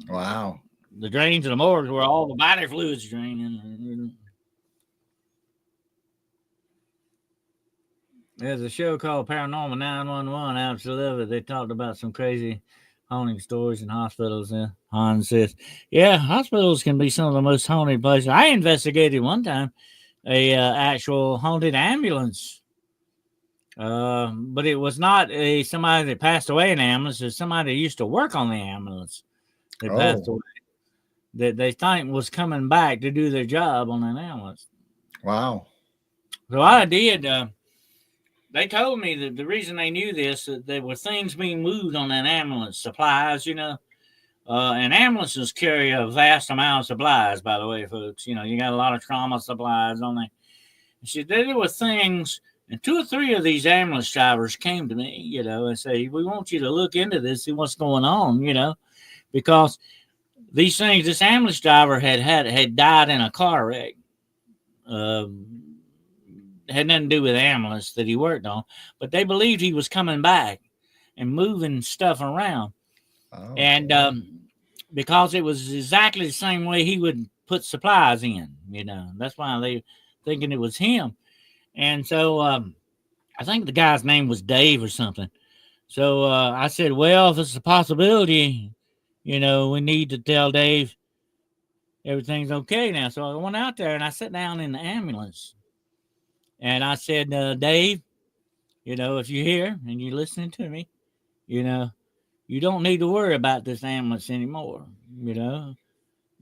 Wow. The drains of the morgue where all the body fluids draining. There's a show called Paranormal 911. I absolutely love it. They talked about some crazy haunting stories in hospitals. Hans says, yeah, hospitals can be some of the most haunted places. I investigated one time a actual haunted ambulance. But it was not somebody that passed away in the ambulance. It's somebody that used to work on the ambulance that passed away. That they think was coming back to do their job on an ambulance. Wow. So I did. They told me that the reason they knew this, that there were things being moved on an ambulance, supplies, and ambulances carry a vast amount of supplies, by the way, folks. You got a lot of trauma supplies on there. She said there were things, and 2 or 3 of these ambulance drivers came to me, and say, we want you to look into this, see what's going on, because these things, this ambulance driver had died in a car wreck. Had nothing to do with the ambulance that he worked on, but they believed he was coming back and moving stuff around. Oh. And because it was exactly the same way he would put supplies in, that's why they thinking it was him. And so I think the guy's name was Dave or something. So I said, well, if it's a possibility, we need to tell Dave everything's okay now. So I went out there and I sat down in the ambulance. And I said, Dave, if you're here and you're listening to me, you don't need to worry about this ambulance anymore.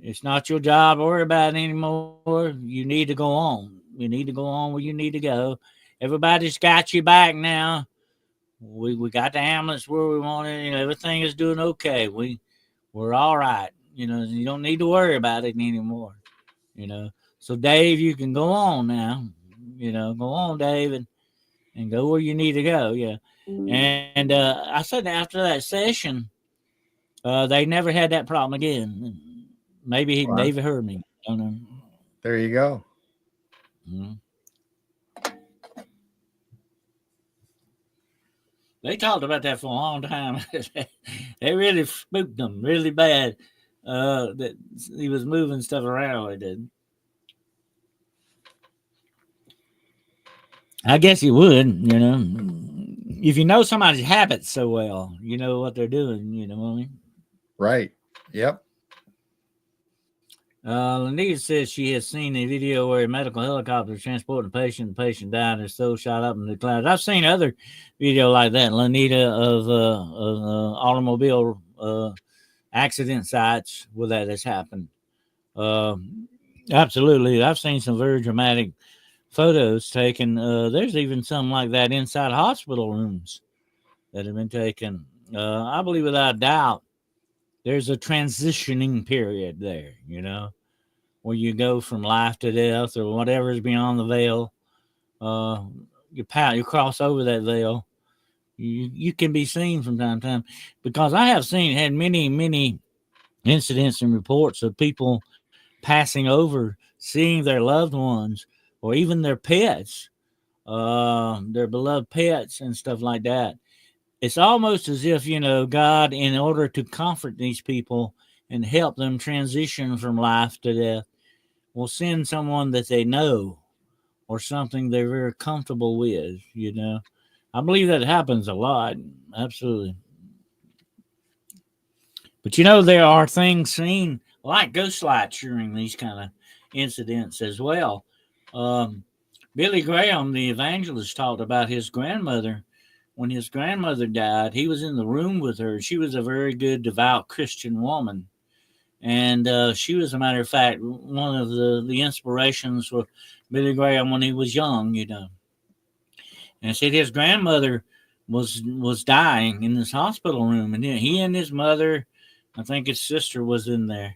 It's not your job to worry about it anymore. You need to go on. You need to go on where you need to go. Everybody's got you back now. We got the ambulance where we want it. Everything is doing okay. We're all right. You don't need to worry about it anymore. So Dave, you can go on now. Go on, Dave, and go where you need to go. Yeah. And I said after that session, they never had that problem again. Maybe David heard me. I don't know. There you go. Mm-hmm. They talked about that for a long time. They really spooked them really bad. That he was moving stuff around. He did. I guess he would, if you know somebody's habits so well, you know what they're doing, you know what I mean? Right. Yep. Lanita says she has seen a video where a medical helicopter transporting a patient. The patient died and his soul shot up in the clouds. I've seen other video like that, Lanita, of automobile accident sites where that has happened. Absolutely. I've seen some very dramatic photos taken. There's even some like that inside hospital rooms that have been taken. I believe without a doubt there's a transitioning period there, where you go from life to death or whatever is beyond the veil. You cross over that veil. You can be seen from time to time, because I have had many incidents and reports of people passing over, seeing their loved ones or even their pets, their beloved pets and stuff like that. It's almost as if, God, in order to comfort these people and help them transition from life to death, will send someone that they know or something they're very comfortable with, I believe that happens a lot. Absolutely. But, there are things seen like ghost lights during these kind of incidents as well. Billy Graham, the evangelist, talked about his grandmother. When his grandmother died, he was in the room with her. She was a very good, devout Christian woman. And she was, as a matter of fact, one of the inspirations for Billy Graham when he was young, And said his grandmother was dying in this hospital room, and he and his mother, I think his sister, was in there,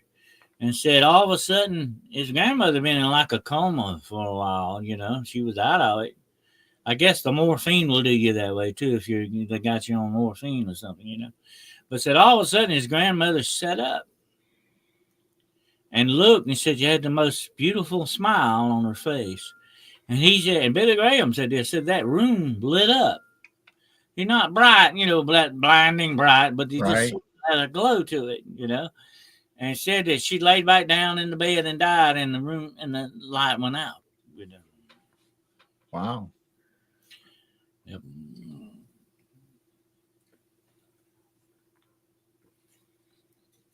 and said all of a sudden his grandmother been in like a coma for a while. She was out of it. I guess the morphine will do you that way too if they got you on morphine or something. But said all of a sudden his grandmother sat up and looked and said you had the most beautiful smile on her face. And he said, and Billy Graham said this, said that room lit up. You're not bright, blinding bright, but you just had a glow to it, And said that she laid back down in the bed and died in the room, and the light went out. Wow. Yep.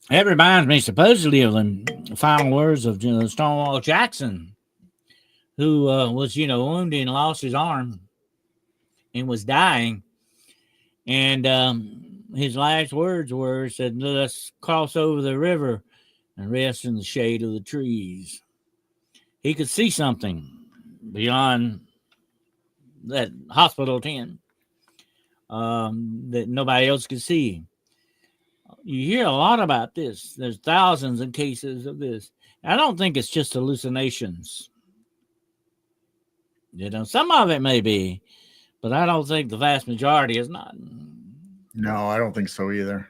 That reminds me supposedly of the final words of Stonewall Jackson, who was, wounded and lost his arm and was dying. And his last words said, let's cross over the river and rest in the shade of the trees. He could see something beyond that hospital tent that nobody else could see. You hear a lot about this. There's thousands of cases of this. I don't think it's just hallucinations. Some of it may be, but I don't think the vast majority is not. No, I don't think so either.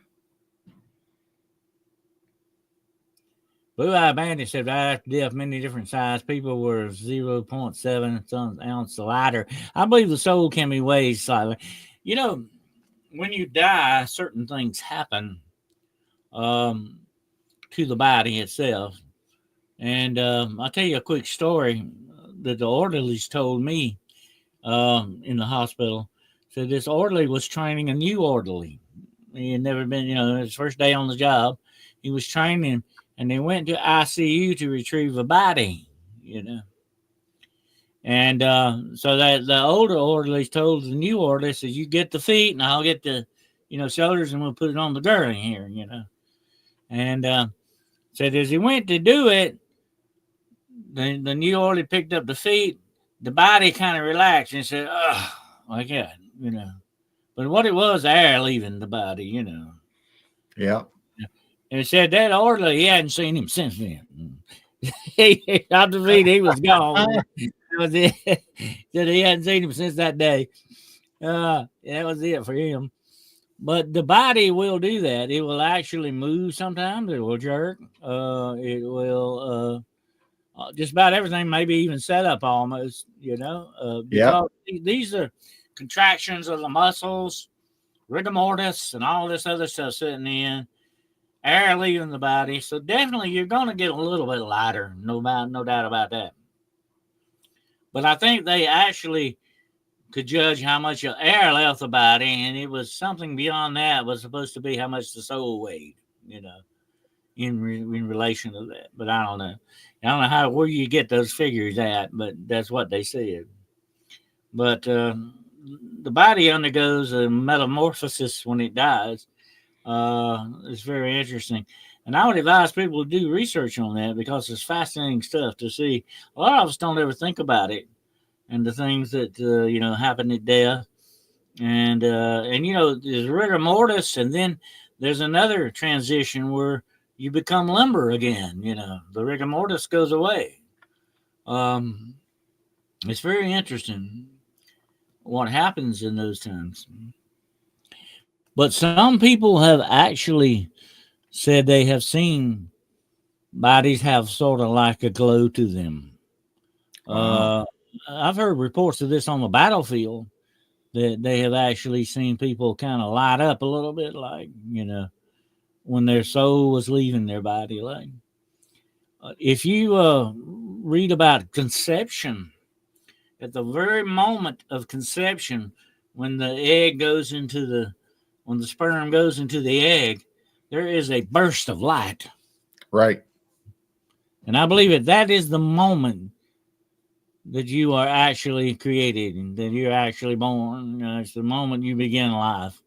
Blue Eye Bandit said right after death, many different sized people were 0.7 ounce lighter. I believe the soul can be weighed slightly. When you die, certain things happen to the body itself. And I'll tell you a quick story that the orderlies told me in the hospital. So this orderly was training a new orderly. He had never been, his first day on the job. He was training him, and they went to ICU to retrieve a body, And so that the older orderlies told the new orderly, says, you get the feet and I'll get the, shoulders, and we'll put it on the gurney here, And said as he went to do it, the new orderly picked up the feet. The body kind of relaxed and said, oh, like that, But what it was, air leaving the body, Yeah. And it said that orderly, he hadn't seen him since then. He got the feet, he was gone. That was it. Said he hadn't seen him since that day. That was it for him. But the body will do that. It will actually move sometimes. It will jerk. It will just about everything, maybe even set up almost, because these are contractions of the muscles, rigor mortis, and all this other stuff sitting in, air leaving the body. So definitely you're going to get a little bit lighter, no doubt about that. But I think they actually could judge how much air left the body, and it was something beyond that was supposed to be how much the soul weighed, in relation to that. But I don't know. I don't know where you get those figures at, but that's what they said. But the body undergoes a metamorphosis when it dies. It's very interesting. And I would advise people to do research on that because it's fascinating stuff to see. A lot of us don't ever think about it and the things that, happen at death. And there's rigor mortis, and then there's another transition where you become limber again. The rigor mortis goes away. It's very interesting what happens in those times. But some people have actually said they have seen bodies have sort of like a glow to them. I've heard reports of this on the battlefield that they have actually seen people kind of light up a little bit, like, when their soul was leaving their body. Like, if you read about conception, at the very moment of conception, when the sperm goes into the egg, there is a burst of light. Right. And I believe that is the moment that you are actually created and that you're actually born. It's the moment you begin life.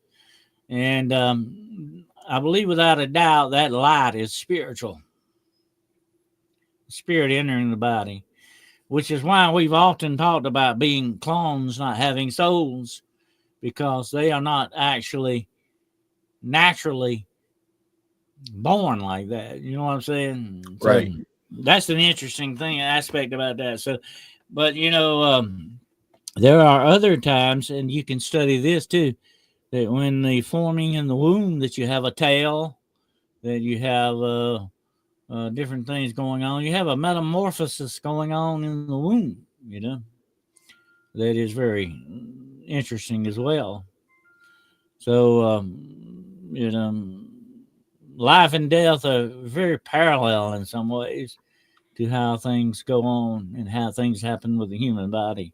And I believe without a doubt that light is spiritual. Spirit entering the body, which is why we've often talked about being clones, not having souls. because they are not actually naturally born like that. You know what I'm saying? So Right. that's an interesting aspect about that. So, but there are other times, and you can study this too, that when the forming in the womb, that you have a tail, that you have different things going on. You have a metamorphosis going on in the womb. That is very interesting as well. So, life and death are very parallel in some ways to how things go on and how things happen with the human body.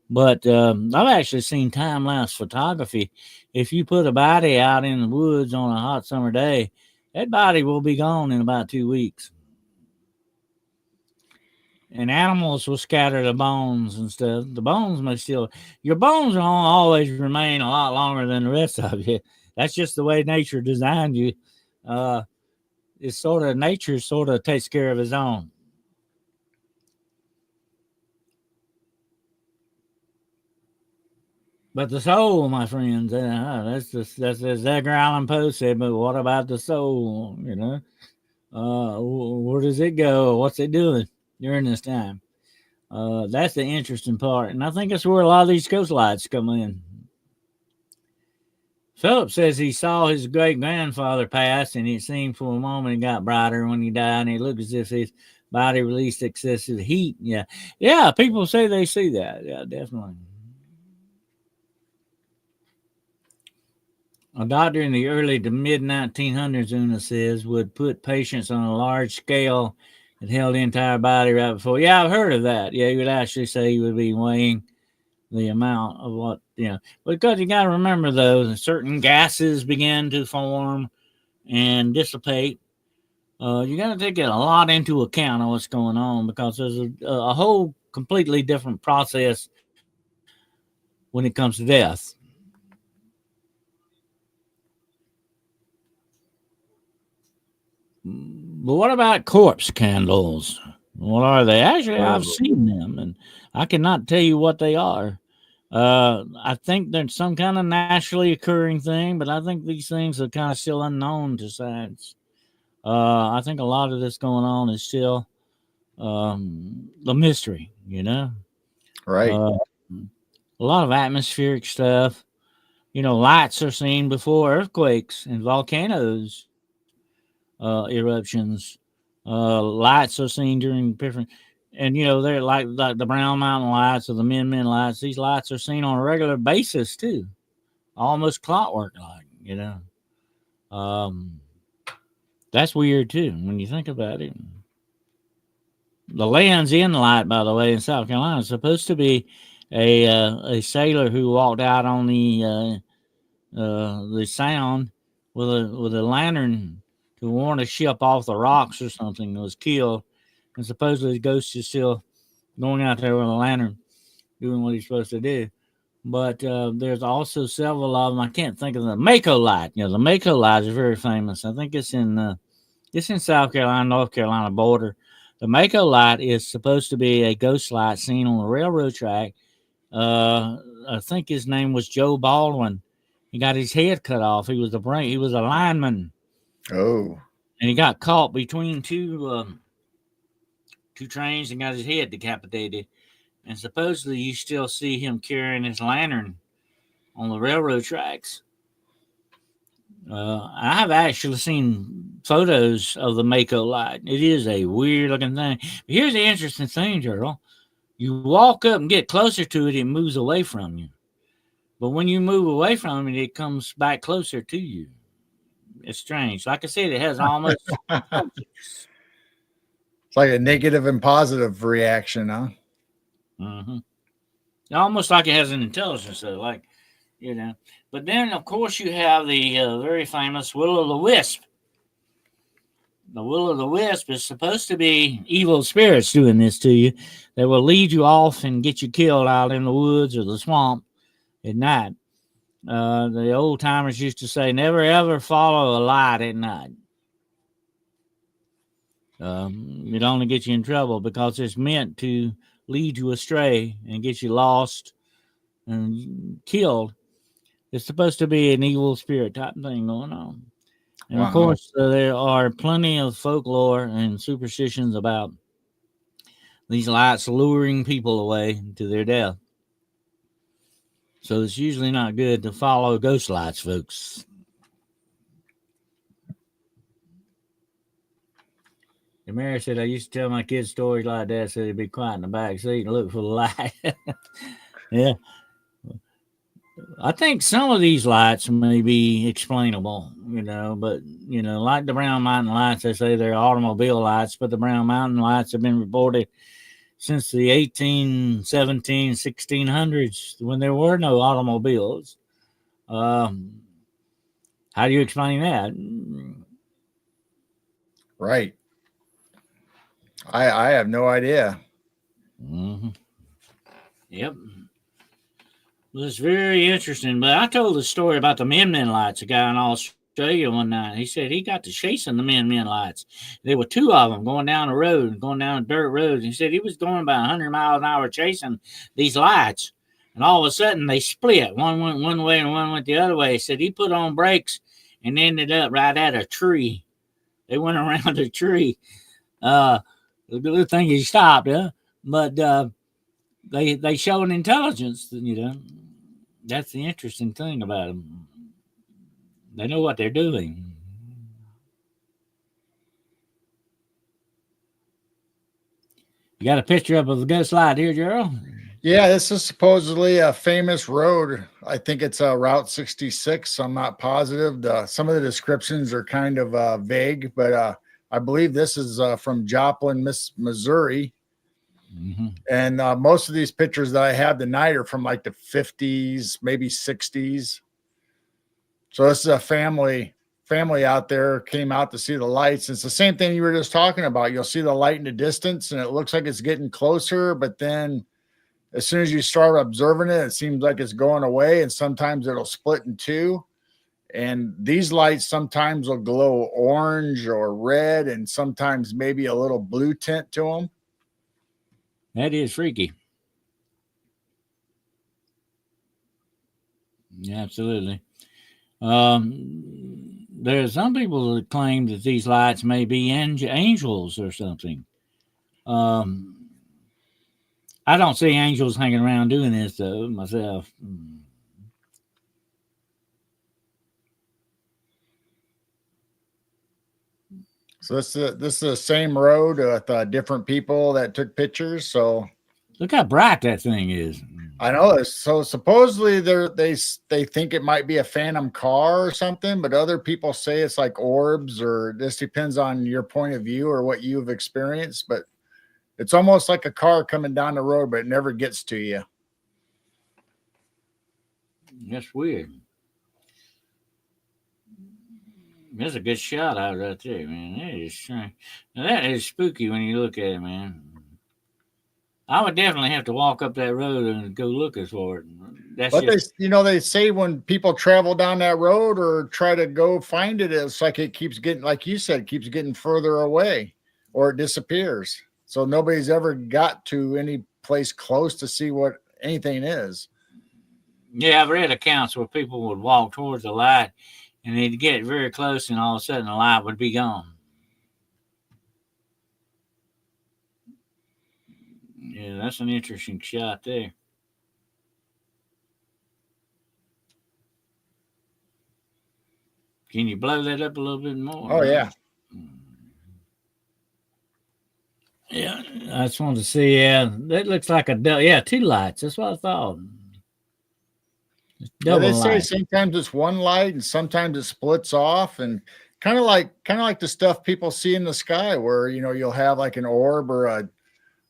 But I've actually seen time lapse photography. If you put a body out in the woods on a hot summer day, that body will be gone in about 2 weeks. And animals will scatter the bones and stuff. The bones may still, your bones will always remain a lot longer than the rest of you. That's just the way nature designed you. It's sort of nature sort of takes care of its own. But the soul, my friends, that's as Edgar Allan Poe said. But what about the soul? Where does it go? What's it doing during this time? That's the interesting part, and I think that's where a lot of these ghost lights come in. Philip says he saw his great grandfather pass, and it seemed for a moment it got brighter when he died, and it looked as if his body released excessive heat. Yeah, people say they see that. Yeah, definitely. A doctor in the early to mid 1900s, Una says, would put patients on a large scale that held the entire body right before. Yeah, I've heard of that. Yeah, he would actually say he would be weighing the amount of what, because you got to remember, though, certain gases begin to form and dissipate. You got to take a lot into account of what's going on, because there's a whole completely different process when it comes to death. But what about corpse candles? What are they? Actually, I've seen them, and I cannot tell you what they are. I think there's some kind of naturally occurring thing, but I think these things are kind of still unknown to science. I think a lot of this going on is still the mystery, Right. A lot of atmospheric stuff. Lights are seen before earthquakes and volcanoes eruptions. Lights are seen during different, and they're like the Brown Mountain lights or the Min lights. These lights are seen on a regular basis too, almost clockwork like. That's weird too when you think about it. The Land's End light, by the way, in South Carolina, is supposed to be a sailor who walked out on the Sound with a lantern to warn a ship off the rocks or something, was killed, and supposedly the ghost is still going out there with a lantern doing what he's supposed to do. But there's also several of them. I can't think of the Mako light. The Mako light is very famous. I think it's in South Carolina, North Carolina border. The Mako light is supposed to be a ghost light seen on a railroad track. I think his name was Joe Baldwin. He got his head cut off. He was a lineman. Oh. And he got caught between two trains and got his head decapitated. And supposedly you still see him carrying his lantern on the railroad tracks. I've actually seen photos of the Mako light. It is a weird looking thing. But here's the interesting thing, Gerald. You walk up and get closer to it, it moves away from you. But when you move away from it, it comes back closer to you. It's strange. Like I said, it has almost... It's like a negative and positive reaction, huh? Mm-hmm. Almost like it has an intelligence, though, But then, of course, you have the very famous Will-o'-the-Wisp. The Will-o'-the-Wisp is supposed to be evil spirits doing this to you. They will lead you off and get you killed out in the woods or the swamp at night. The old timers used to say, never ever follow a light at night. It only gets you in trouble because it's meant to lead you astray and get you lost and killed. It's supposed to be an evil spirit type thing going on. And of Wow. course, there are plenty of folklore and superstitions about these lights luring people away to their death. So it's usually not good to follow ghost lights, folks. And Mary said, I used to tell my kids stories like that so they'd be quiet in the back seat and look for the light. Yeah. I think some of these lights may be explainable, but, like the Brown Mountain lights, they say they're automobile lights, but the Brown Mountain lights have been reported since the 1817, 1600s when there were no automobiles. How do you explain that? Right. I have no idea. Mm-hmm. Yep. Well, it's very interesting. But I told a story about the Min Min lights. A guy in Australia one night, he said he got to chasing the Min Min lights. There were two of them going down the road, going down dirt roads. He said he was going about 100 miles an hour chasing these lights. And all of a sudden they split. One went one way and one went the other way. He said he put on brakes and ended up right at a tree. They went around a tree. The good thing he stopped, but they show an intelligence, That's the interesting thing about them. They know what they're doing. You got a picture up of a ghost light here, Gerald? Yeah, this is supposedly a famous road. I think it's Route 66. I'm not positive. Some of the descriptions are kind of vague, but I believe this is from Joplin, Missouri. Mm-hmm. And most of these pictures that I have tonight are from like the 50s, maybe 60s. So this is a family out there came out to see the lights. It's the same thing you were just talking about. You'll see the light in the distance and it looks like it's getting closer, but then as soon as you start observing it, it seems like it's going away, and sometimes it'll split in two. And these lights sometimes will glow orange or red, and sometimes maybe a little blue tint to them. That is freaky. Yeah, absolutely. There are some people that claim that these lights may be angels or something. I don't see angels hanging around doing this, though, myself. So this is the same road with different people that took pictures. So look how bright that thing is. I know. So supposedly they think it might be a phantom car or something, but other people say it's like orbs, or this depends on your point of view or what you've experienced. But it's almost like a car coming down the road, but it never gets to you. That's weird. That's a good shot out right there, man. That is spooky when you look at it, man. I would definitely have to walk up that road and go looking for it. They say when people travel down that road or try to go find it, it's like it keeps getting, like you said, keeps getting further away or it disappears. So nobody's ever got to any place close to see what anything is. Yeah, I've read accounts where people would walk towards the light and they'd get very close and all of a sudden the light would be gone. Yeah, that's an interesting shot there. Can you blow that up a little bit more? Oh, yeah. Yeah, I just wanted to see. Yeah, that looks like two lights. That's what I thought. They say sometimes it's one light and sometimes it splits off, and kind of like the stuff people see in the sky, where you'll have like an orb or a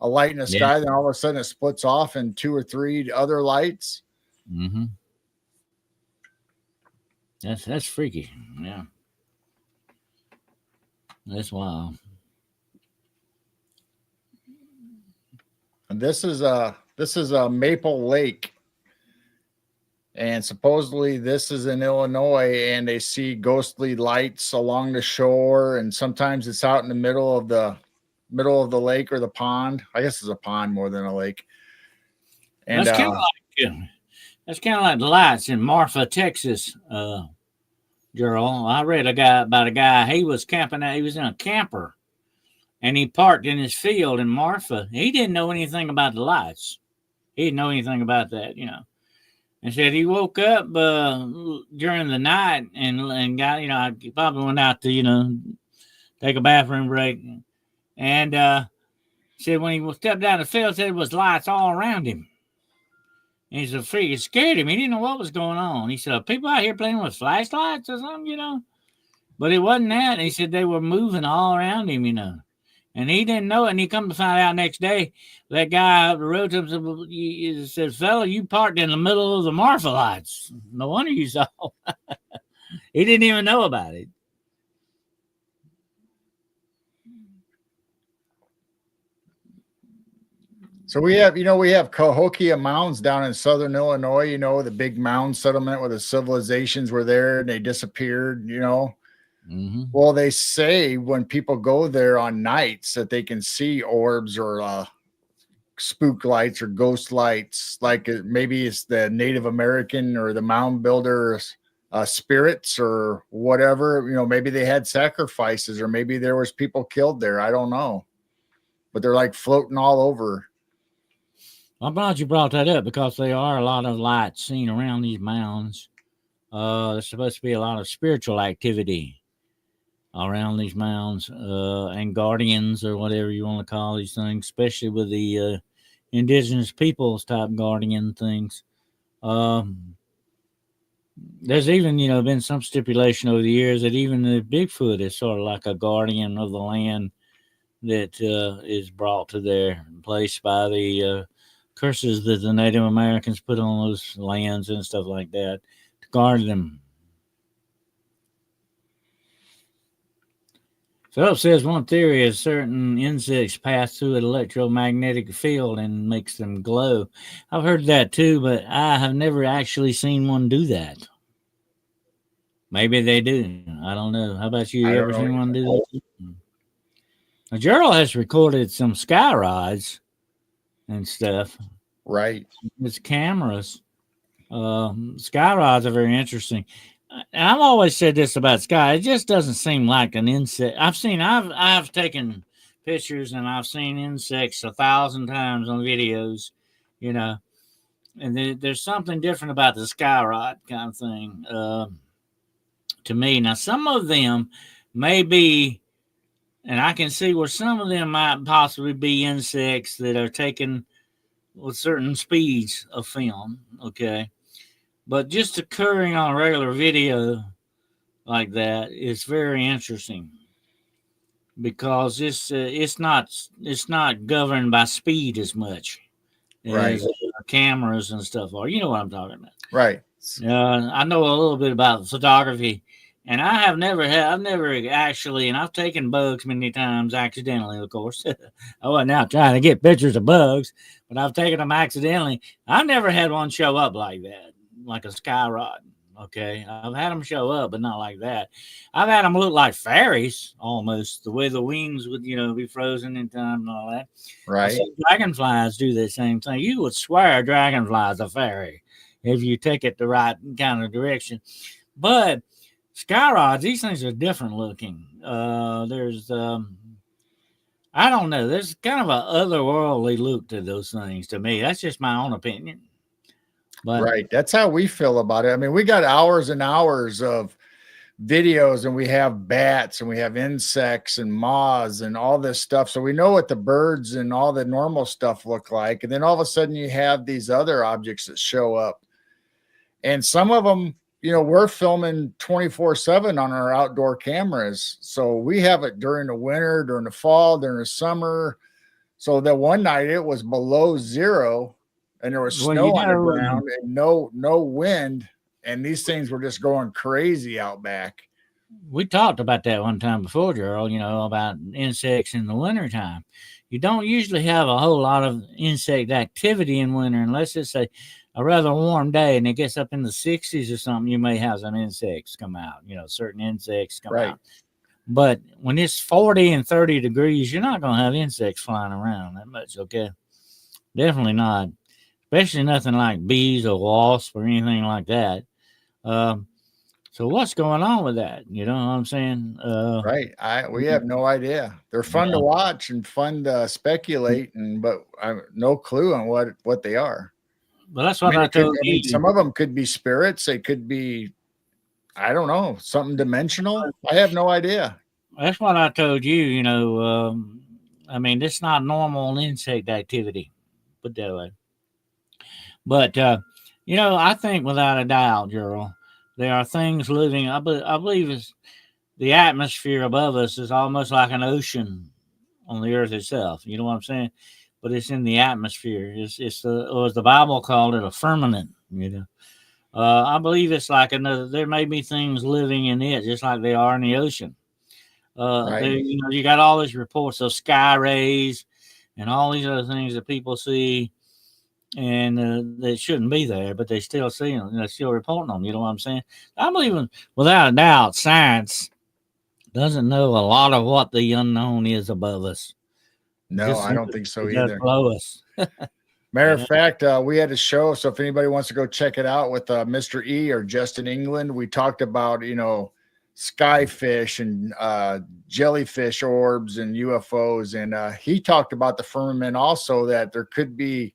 light in the sky, then all of a sudden it splits off in two or three other lights. Mm-hmm. That's freaky. Yeah, that's wild. And this is a Maple Lake, and supposedly this is in Illinois, and they see ghostly lights along the shore, and sometimes it's out in the middle of the lake or the pond. I guess it's a pond more than a lake. And that's kind of like That's kind of like the lights in Marfa, Texas. Gerald, I read about a guy. He was camping out. He was in a camper, and he parked in his field in Marfa. He didn't know anything about the lights. He didn't know anything about that, And said he woke up during the night and got, he probably went out to, take a bathroom break. And said when he stepped down the field, said there was lights all around him. And he said, freak, it scared him. He didn't know what was going on. He said, are people out here playing with flashlights or something, But it wasn't that. And he said they were moving all around him, And he didn't know it. And he come to find out next day, that guy up the road to him said, fella, you parked in the middle of the Marfa lights. No wonder you saw. He didn't even know about it. So we have Cahokia Mounds down in southern Illinois, the big mound settlement where the civilizations were there and they disappeared, Mm-hmm. Well, they say when people go there on nights that they can see orbs or spook lights or ghost lights, like maybe it's the Native American or the mound builders spirits or whatever, maybe they had sacrifices or maybe there was people killed there. I don't know, but they're like floating all over. I'm glad you brought that up because there are a lot of lights seen around these mounds. There's supposed to be a lot of spiritual activity around these mounds and guardians or whatever you want to call these things, especially with the indigenous peoples type guardian things. There's even, been some stipulation over the years that even the Bigfoot is sort of like a guardian of the land that is brought to their place by the curses that the Native Americans put on those lands and stuff like that to guard them. Philip says one theory is certain insects pass through an electromagnetic field and makes them glow. I've heard that too, but I have never actually seen one do that. Maybe they do. I don't know. How about you? You ever seen one do that? Now, Gerald has recorded some sky rods and stuff. Right. His cameras. Sky rods are very interesting. And I've always said this about sky. It just doesn't seem like an insect. I've taken pictures and I've seen insects 1,000 times on videos, and there's something different about the sky rod kind of thing to me. Now, some of them may be, and I can see where some of them might possibly be insects that are taken with certain speeds of film, okay? But just occurring on a regular video like that is very interesting because it's not governed by speed as much as cameras and stuff are. You know what I'm talking about, right? I know a little bit about photography, and I've never actually, and I've taken bugs many times accidentally, of course. I wasn't out trying to get pictures of bugs, but I've taken them accidentally. I've never had one show up like that, like a sky rod. Okay, I've had them show up, but not like that. I've had them look like fairies almost, the way the wings would, be frozen in time and all that. Right. Dragonflies do the same thing. You would swear a dragonfly is a fairy if you take it the right kind of direction. But sky rods, these things are different looking. There's, I don't know. There's kind of an otherworldly look to those things to me. That's just my own opinion. But, right. That's how we feel about it. I mean, we got hours and hours of videos and we have bats and we have insects and moths and all this stuff. So we know what the birds and all the normal stuff look like. And then all of a sudden you have these other objects that show up. And some of them, we're filming 24/7 on our outdoor cameras. So we have it during the winter, during the fall, during the summer. So that one night it was below zero. And there was snow on the ground and no wind. And these things were just going crazy out back. We talked about that one time before, Gerald, about insects in the wintertime. You don't usually have a whole lot of insect activity in winter unless it's a rather warm day and it gets up in the 60s or something. You may have some insects come out, certain insects come out. But when it's 40 and 30 degrees, you're not going to have insects flying around that much, okay? Definitely not. especially nothing like bees or wasps or anything like that. Um, so what's going on with that? You know what I'm saying? Right. We have no idea. They're fun to Yeah. watch and fun to speculate, but I have no clue on what they are. Well, that's I what mean, I it could. told I mean, you. some of them could be spirits. They could be, I don't know, something dimensional. I have no idea. That's what I told you. I mean, it's not normal insect activity, put that way. But I think without a doubt, Gerald, there are things living. I believe it's the atmosphere above us is almost like an ocean on the earth itself. You know what I'm saying? But it's in the atmosphere. It's or as the Bible called it, a firmament. I believe it's like another. There may be things living in it, just like they are in the ocean. Right. You got all these reports of sky rays and all these other things that people see, and they shouldn't be there, but they still see them. They're still reporting them. You know what I'm saying? I believe, without a doubt, science doesn't know a lot of what the unknown is above us. No, I don't think so Just either. below us. Matter of fact, we had a show. So if anybody wants to go check it out with Mr. E or Justin England, we talked about, skyfish and jellyfish orbs and UFOs. And he talked about the firmament also, that there could be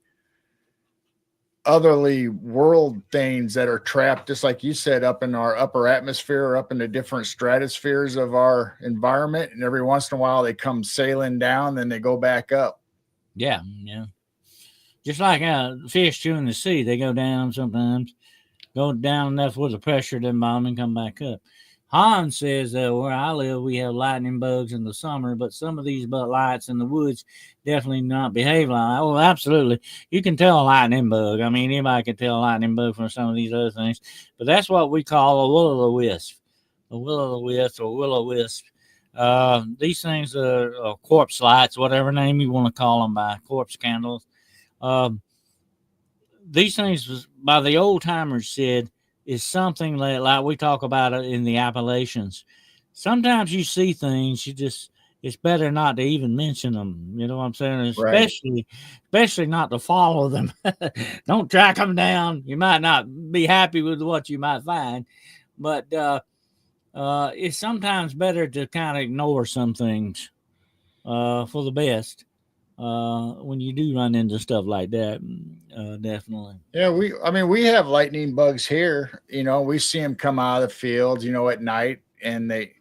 otherly world things that are trapped, just like you said, up in our upper atmosphere or up in the different stratospheres of our environment. And every once in a while they come sailing down, then they go back up. Yeah. Just like fish chewing the sea, they go down sometimes, go down enough with the pressure, then bomb and come back up. Hans says where I live, we have lightning bugs in the summer, but some of these lights in the woods definitely not behave like. Oh, absolutely. You can tell a lightning bug. I mean, anybody can tell a lightning bug from some of these other things, but that's what we call a will-o'-the-wisp. A will-o'-the-wisp or willow-wisp. These things are corpse lights, whatever name you want to call them by, corpse candles. These things, by the old timers said, is something like we talk about it in the Appalachians. Sometimes you see things, it's better not to even mention them. You know what I'm saying? Right. Especially not to follow them. Don't track them down. You might not be happy with what you might find, but it's sometimes better to kind of ignore some things for the best when you do run into stuff like that. Definitely. Yeah, we have lightning bugs here. We see them come out of the fields, at night, and they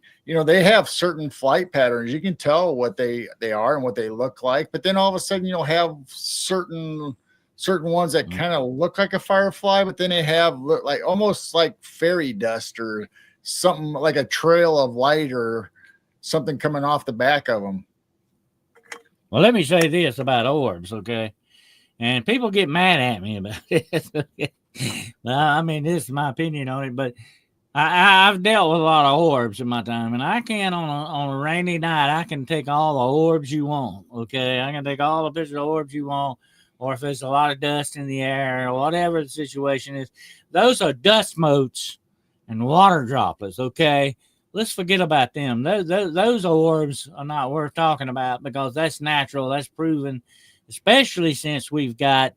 have certain flight patterns. You can tell what they are and what they look like. But then all of a sudden, you'll have certain ones that kind of look like a firefly, but then they have like almost like fairy dust or something, like a trail of light or something coming off the back of them. Well, let me say this about orbs, okay? And people get mad at me about it. Well, I mean, this is my opinion on it, but I've dealt with a lot of orbs in my time, and I can on a rainy night, I can take all the orbs you want. Okay, I can take all the pictures of orbs you want, or if there's a lot of dust in the air, or whatever the situation is. Those are dust motes and water droplets. Okay, let's forget about them. Those orbs are not worth talking about because that's natural, that's proven, especially since we've got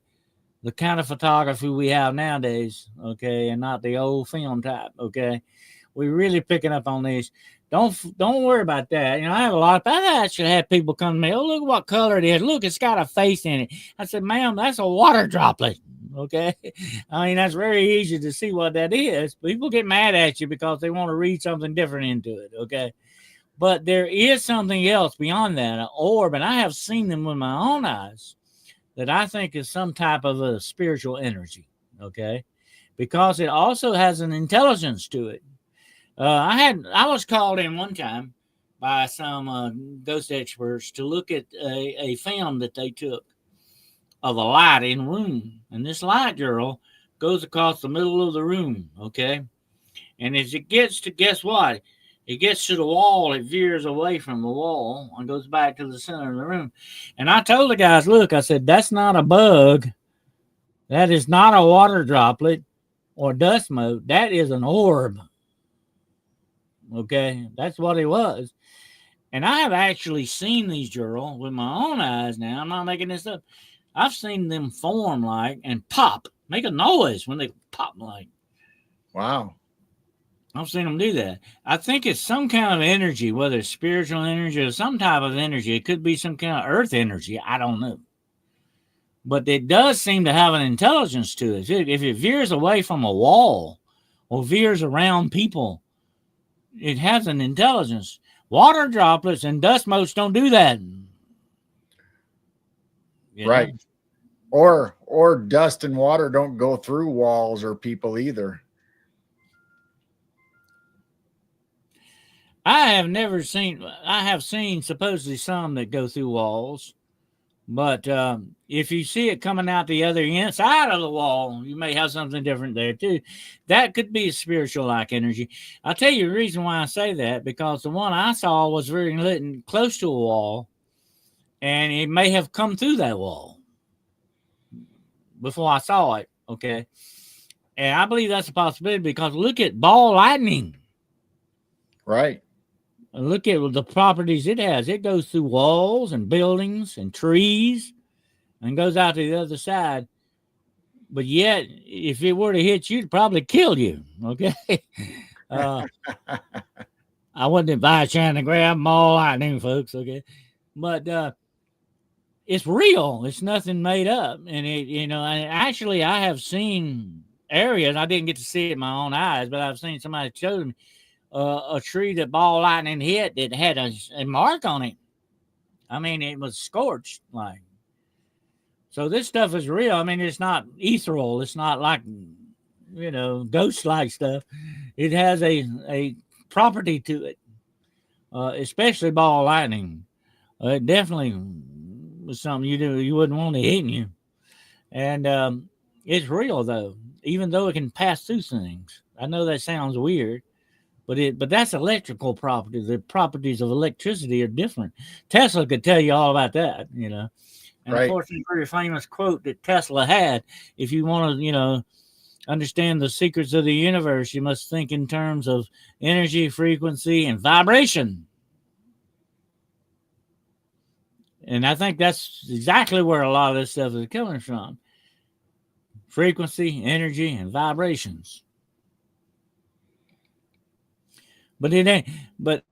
the kind of photography we have nowadays, okay, and not the old film type, okay. We're really picking up on these. Don't worry about that. I have a lot of. I actually had people come to me. Oh, look what color it is. Look, it's got a face in it. I said, ma'am, that's a water droplet. Okay, I mean that's very easy to see what that is. People get mad at you because they want to read something different into it. Okay, but there is something else beyond that, an orb, and I have seen them with my own eyes that I think is some type of a spiritual energy, okay? Because it also has an intelligence to it. I was called in one time by some ghost experts to look at a film that they took of a light in a room, and this light, girl, goes across the middle of the room, okay? And as it gets to, guess what? It gets to the wall, it veers away from the wall and goes back to the center of the room. And I told the guys, look, I said, that's not a bug. That is not a water droplet or dust mote. That is an orb. Okay, that's what it was. And I have actually seen these, Gerald, with my own eyes now. I'm not making this up. I've seen them form like and pop, make a noise when they pop like. Wow. I've seen them do that. I think it's some kind of energy, whether it's spiritual energy or some type of energy. It could be some kind of earth energy. I don't know. But it does seem to have an intelligence to it. If it veers away from a wall or veers around people, it has an intelligence. Water droplets and dust motes don't do that. Right. Or dust and water don't go through walls or people either. I have seen supposedly some that go through walls, but if you see it coming out the other inside of the wall, you may have something different there too. That could be a spiritual like energy. I'll tell you the reason why I say that, because the one I saw was very lit close to a wall, and it may have come through that wall before I saw it. Okay. And I believe that's a possibility, because look at ball lightning. Right. Look at the properties it has. It goes through walls and buildings and trees and goes out to the other side. But yet, if it were to hit you, it'd probably kill you. Okay. I wouldn't advise trying to grab ball lightning, folks. Okay. But it's real. It's nothing made up. And actually, I have seen areas. I didn't get to see it with my own eyes, but I've seen somebody showed me a tree that ball lightning hit that had a mark on it. I mean, it was scorched like. So this stuff is real. I mean, it's not ethereal. It's not like, ghost-like stuff. It has a property to it, especially ball lightning. It definitely was something you wouldn't want to hit you. And it's real, though, even though it can pass through things. I know that sounds weird. But that's electrical property. The properties of electricity are different. Tesla could tell you all about that, And right. Of course, a very famous quote that Tesla had: if you want to, understand the secrets of the universe, you must think in terms of energy, frequency, and vibration. And I think that's exactly where a lot of this stuff is coming from. Frequency, energy, and vibrations. But it ain't. But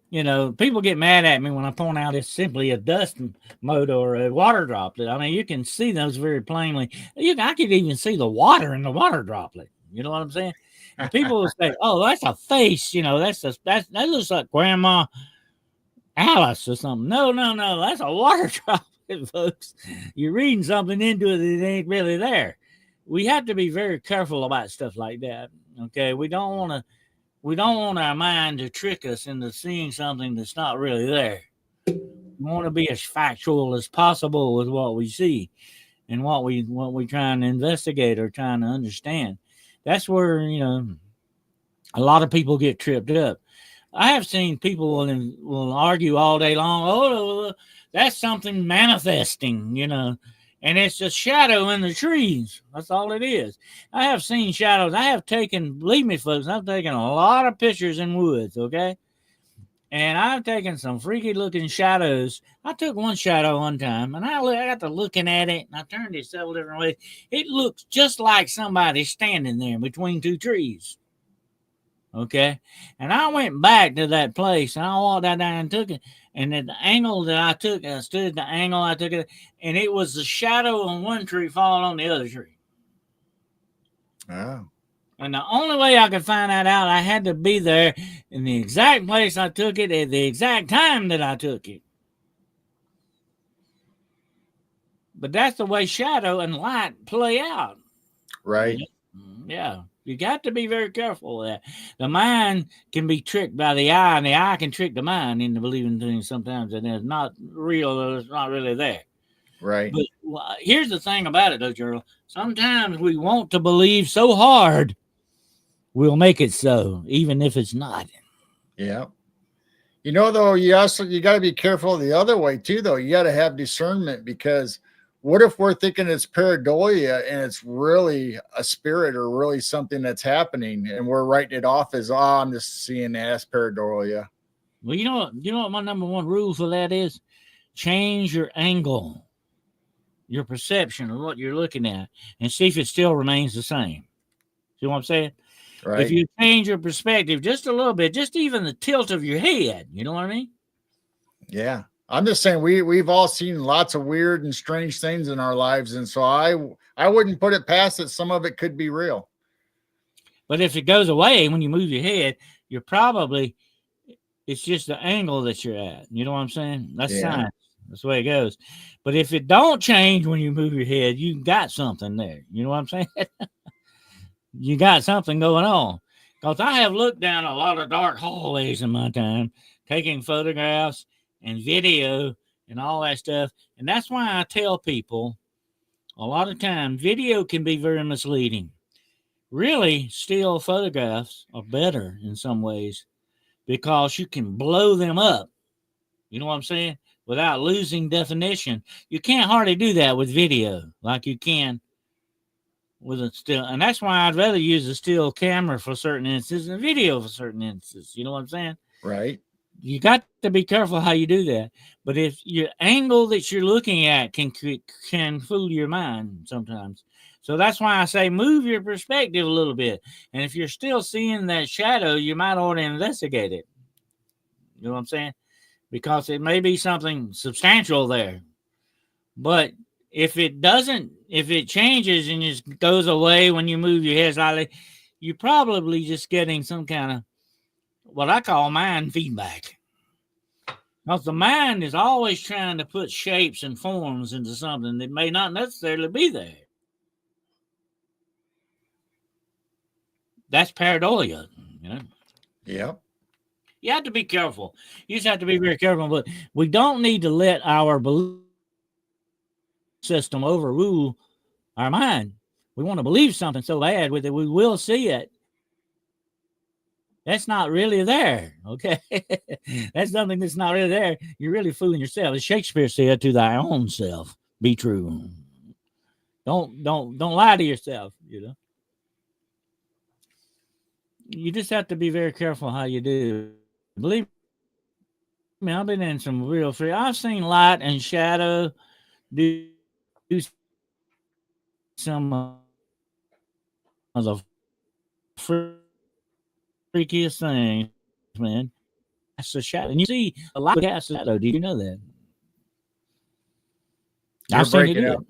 people get mad at me when I point out it's simply a dust mote or a water droplet. I mean, you can see those very plainly. I could even see the water in the water droplet. You know what I'm saying? And people will say, "Oh, that's a face." That looks like Grandma Alice or something. No, that's a water droplet, folks. You're reading something into it that ain't really there. We have to be very careful about stuff like that. Okay, we don't want our mind to trick us into seeing something that's not really there. We want to be as factual as possible with what we see and what we trying to investigate or trying to understand. That's where, a lot of people get tripped up. I have seen people will argue all day long. Oh, that's something manifesting, and it's a shadow in the trees. That's all it is. I have seen shadows. Believe me, folks, I've taken a lot of pictures in woods, okay? And I've taken some freaky looking shadows. I took one shadow one time, and I got to looking at it, and I turned it several different ways. It looks just like somebody standing there between two trees. Okay? And I went back to that place, and I walked down and took it. And at the angle that I took, I stood at the angle I took it, and it was the shadow on one tree falling on the other tree. Oh. And the only way I could find that out, I had to be there in the exact place I took it at the exact time that I took it. But that's the way shadow and light play out. Right. Yeah. You got to be very careful with that. The mind can be tricked by the eye, and the eye can trick the mind into believing things sometimes that is not real or it's not really there. Right. But here's the thing about it, though, Gerald. Sometimes we want to believe so hard, we'll make it so, even if it's not. Yeah. Though, you got to be careful the other way, too, though. You got to have discernment, because what if we're thinking it's pareidolia and it's really a spirit or really something that's happening, and we're writing it off as, I'm just seeing that as pareidolia? Well, you know what my number one rule for that is? Change your angle. your perception of what you're looking at and see if it still remains the same. See what I'm saying? Right. If you change your perspective just a little bit, just even the tilt of your head, you know what I mean? Yeah. I'm just saying we've all seen lots of weird and strange things in our lives. And so I wouldn't put it past that some of it could be real. But if it goes away when you move your head, you're probably, it's just the angle that you're at. You know what I'm saying? That's science. That's the way it goes. But if it don't change when you move your head, you got something there. You know what I'm saying? You got something going on. Because I have looked down a lot of dark hallways in my time, taking photographs and video and all that stuff. And that's why I tell people a lot of time video can be very misleading. Really, still photographs are better in some ways because you can blow them up. You know what I'm saying? Without losing definition. You can't hardly do that with video like you can with a still. And that's why I'd rather use a still camera for certain instances and video for certain instances. You know what I'm saying? Right. You got to be careful how you do that. But if your angle that you're looking at can fool your mind sometimes. So that's why I say move your perspective a little bit. And if you're still seeing that shadow, you might ought to investigate it. You know what I'm saying? Because it may be something substantial there. But if it doesn't, if it changes and just goes away when you move your head slightly, you're probably just getting some kind of what I call mind feedback. Because the mind is always trying to put shapes and forms into something that may not necessarily be there. That's pareidolia, you know. Yep. You have to be careful. You just have to be very careful. But we don't need to let our belief system overrule our mind. We want to believe something so bad with it, we will see it. That's not really there. Okay. That's something that's not really there. You're really fooling yourself. As Shakespeare said, to thy own self be true. Don't lie to yourself, you know. You just have to be very careful how you do. Believe me, I've been in some real free. I've seen light and shadow do some of the freakiest things, man. That's a shadow. And you see a lot of cast shadow. Did you know that? You're I've seen breaking it. up.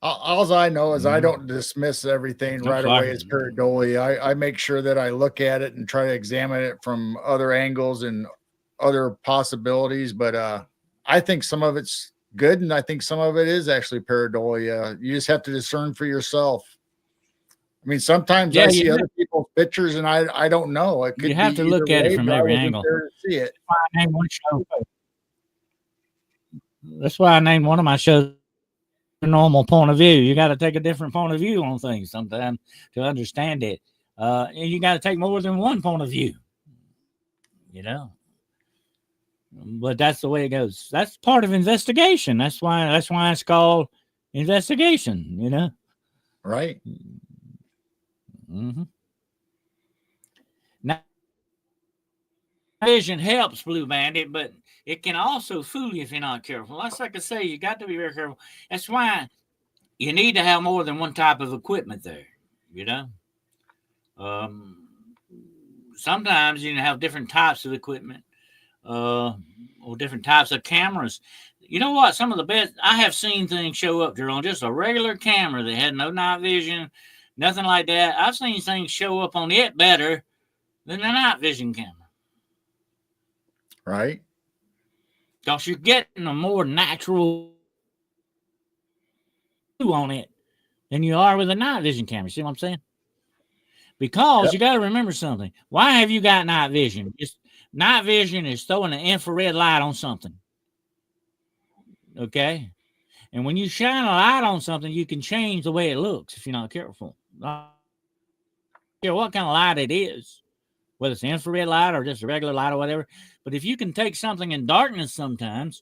All I know is I don't dismiss everything right away as pareidolia. I make sure that I look at it and try to examine it from other angles and other possibilities. But I think some of it's good, and I think some of it is actually pareidolia. You just have to discern for yourself. I mean, sometimes I see other people's pictures, and I don't know. It could you have be to look at it from every angle. There to see it. That's why I named one of my shows Normal Point of View. You got to take a different point of view on things sometimes to understand it. And you got to take more than one point of view, you know. But that's the way it goes. That's part of investigation. That's why it's called investigation, you know. Right. Mm-hmm. Now, vision helps, Blue Bandit, but it can also fool you if you're not careful. That's like I say, you got to be very careful. That's why you need to have more than one type of equipment there, you know. Sometimes you have different types of equipment or different types of cameras. You know what? Some of the best, I have seen things show up there on just a regular camera that had no night vision, nothing like that. I've seen things show up on it better than the night vision camera. Right. Because you're getting a more natural view on it than you are with a night vision camera. See what I'm saying? Because you got to remember something. Why have you got night vision? Night vision is throwing an infrared light on something. Okay? And when you shine a light on something, you can change the way it looks if you're not careful. I don't care what kind of light it is, whether it's an infrared light or just a regular light or whatever. But if you can take something in darkness sometimes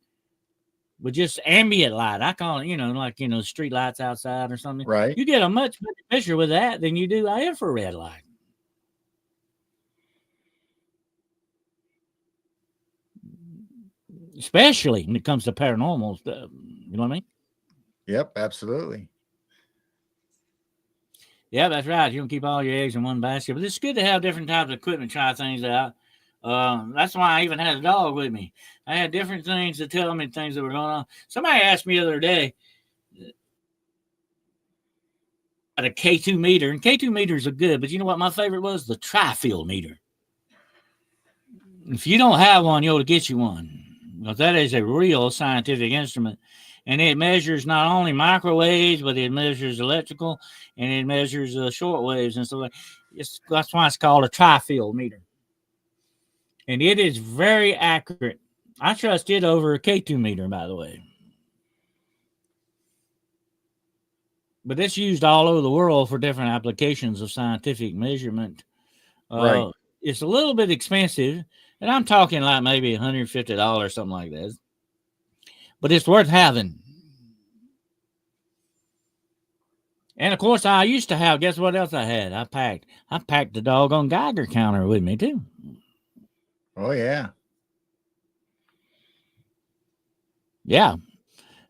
with just ambient light, I call it, like, street lights outside or something. Right. You get a much better picture with that than you do an infrared light. especially when it comes to paranormal stuff. You know what I mean? Yep, absolutely. Yeah, that's right. You don't keep all your eggs in one basket, but it's good to have different types of equipment, try things out. That's why I even had a dog with me. I had different things to tell me things that were going on. Somebody asked me the other day about a K2 meter, and K2 meters are good, but you know what my favorite was? The tri-field meter. If you don't have one, you ought to get you one, because that is a real scientific instrument. And it measures not only microwaves, but it measures electrical and it measures short waves and stuff. That's why it's called a tri-field meter. And it is very accurate. I trust it over a K2 meter, by the way. But it's used all over the world for different applications of scientific measurement. Right. It's a little bit expensive, and I'm talking like maybe $150, something like that. But it's worth having. And of course, I used to have. Guess what else I had? I packed the doggone Geiger counter with me too. Oh yeah. Yeah,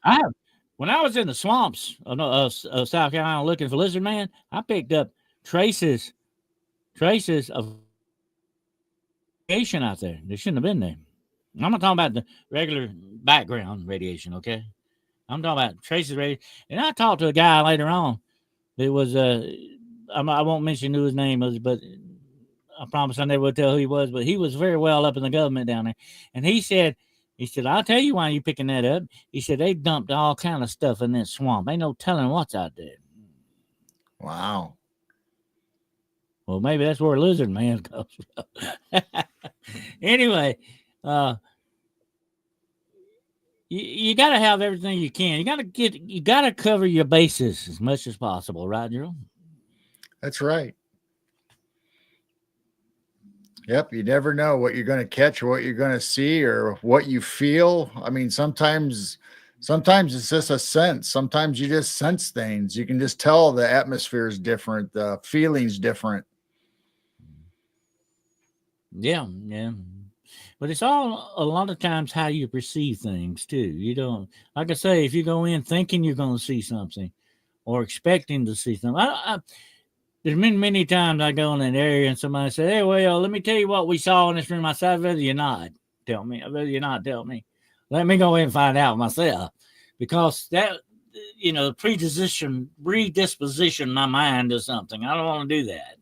I have. When I was in the swamps of South Carolina looking for lizard man, I picked up traces of radiation out there. They shouldn't have been there. I'm not talking about the regular background radiation, okay? I'm talking about traces of radiation. And I talked to a guy later on. It was I won't mention who his name was, but I promise I never would tell who he was. But he was very well up in the government down there, and he said, I'll tell you why you picking that up. He said they dumped all kind of stuff in that swamp. Ain't no telling what's out there. Wow. Well, maybe that's where lizard man comes from. Anyway, you got to have everything you can. You got to cover your bases as much as possible, right, Drew? That's right. Yep, you never know what you're going to catch or what you're going to see or what you feel. I mean, sometimes it's just a sense. Sometimes you just sense things. You can just tell the atmosphere is different, the feeling's different. Yeah. But it's all a lot of times how you perceive things too. You don't, like I say, if you go in thinking you're going to see something or expecting to see something. There's been many times I go in an area and somebody says, "Hey, well, let me tell you what we saw in this room." I said, "I'd rather you not tell me. I'd rather you not tell me. Let me go in and find out myself." Because that, predisposition my mind to something. I don't want to do that,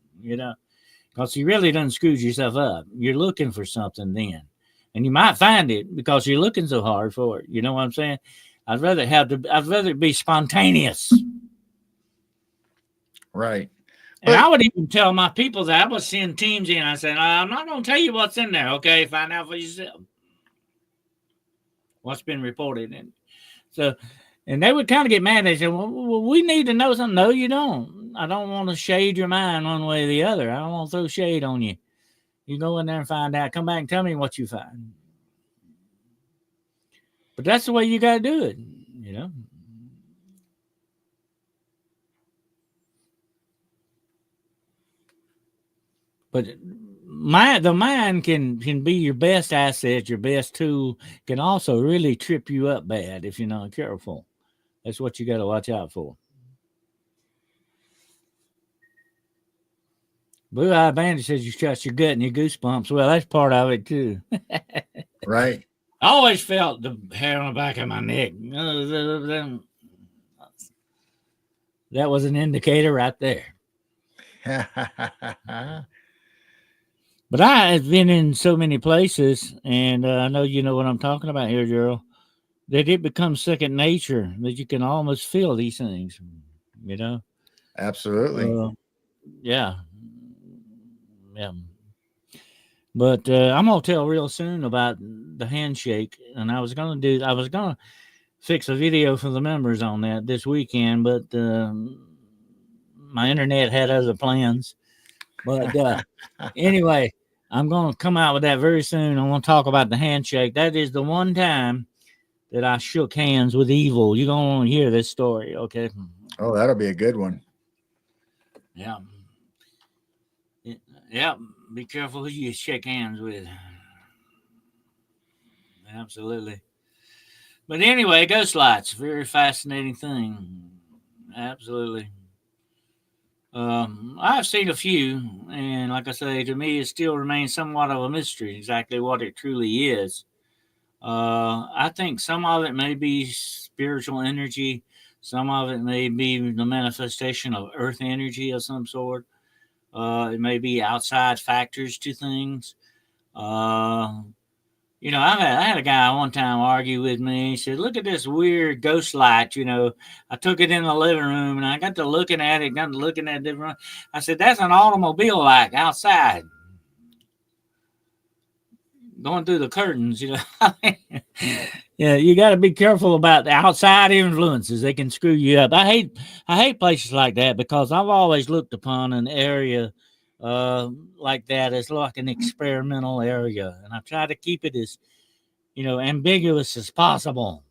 because you really done screwed yourself up. You're looking for something then. And you might find it because you're looking so hard for it. You know what I'm saying? I'd rather it be spontaneous. Right. And I would even tell my people that I would send teams in. I said, I'm not going to tell you what's in there, okay? Find out for yourself what's been reported. And they would kind of get mad. They said, well, we need to know something. No, you don't. I don't want to shade your mind one way or the other. I don't want to throw shade on you. You go in there and find out. Come back and tell me what you find. But that's the way you got to do it, But the mind can be your best asset, your best tool. Can also really trip you up bad if you're not careful. That's what you got to watch out for. Blue Eye Bandit says you trust your gut and your goosebumps. Well, that's part of it too. Right. I always felt the hair on the back of my neck. That was an indicator right there. But I have been in so many places, and I know you know what I'm talking about here, Gerald, that it becomes second nature, that you can almost feel these things, Absolutely. Yeah. But I'm going to tell real soon about the handshake, and I was going to fix a video for the members on that this weekend, but my internet had other plans. But anyway, I'm going to come out with that very soon. I want to talk about the handshake. That is the one time that I shook hands with evil. You're going to want to hear this story, okay? Oh, that'll be a good one. Yeah. Yeah. Be careful who you shake hands with. Absolutely. But anyway, ghost lights, very fascinating thing. Absolutely. I've seen a few, and like I say, to me, it still remains somewhat of a mystery exactly what it truly is. I think some of it may be spiritual energy, some of it may be the manifestation of earth energy of some sort. It may be outside factors to things. Uh, I had a guy one time argue with me. He said, "Look at this weird ghost light." I took it in the living room and I got to looking at it, got to looking at different. I said, "That's an automobile light outside going through the curtains." Yeah, you got to be careful about the outside influences. They can screw you up. I hate places like that because I've always looked upon an area like that as like an experimental area, and I try to keep it as ambiguous as possible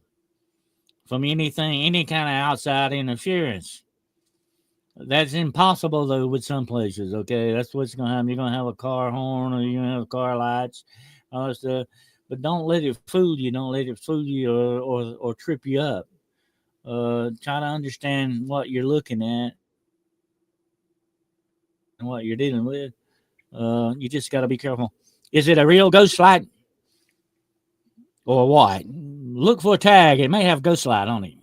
from anything, any kind of outside interference. That's impossible though with some places. Okay, that's what's gonna happen. You're gonna have a car horn, or you're gonna have car lights, all that stuff. But don't let it fool you. Don't let it fool you or trip you up. Try to understand what you're looking at and what you're dealing with. You just got to be careful. Is it a real ghost light or what? Look for a tag. It may have ghost light on it.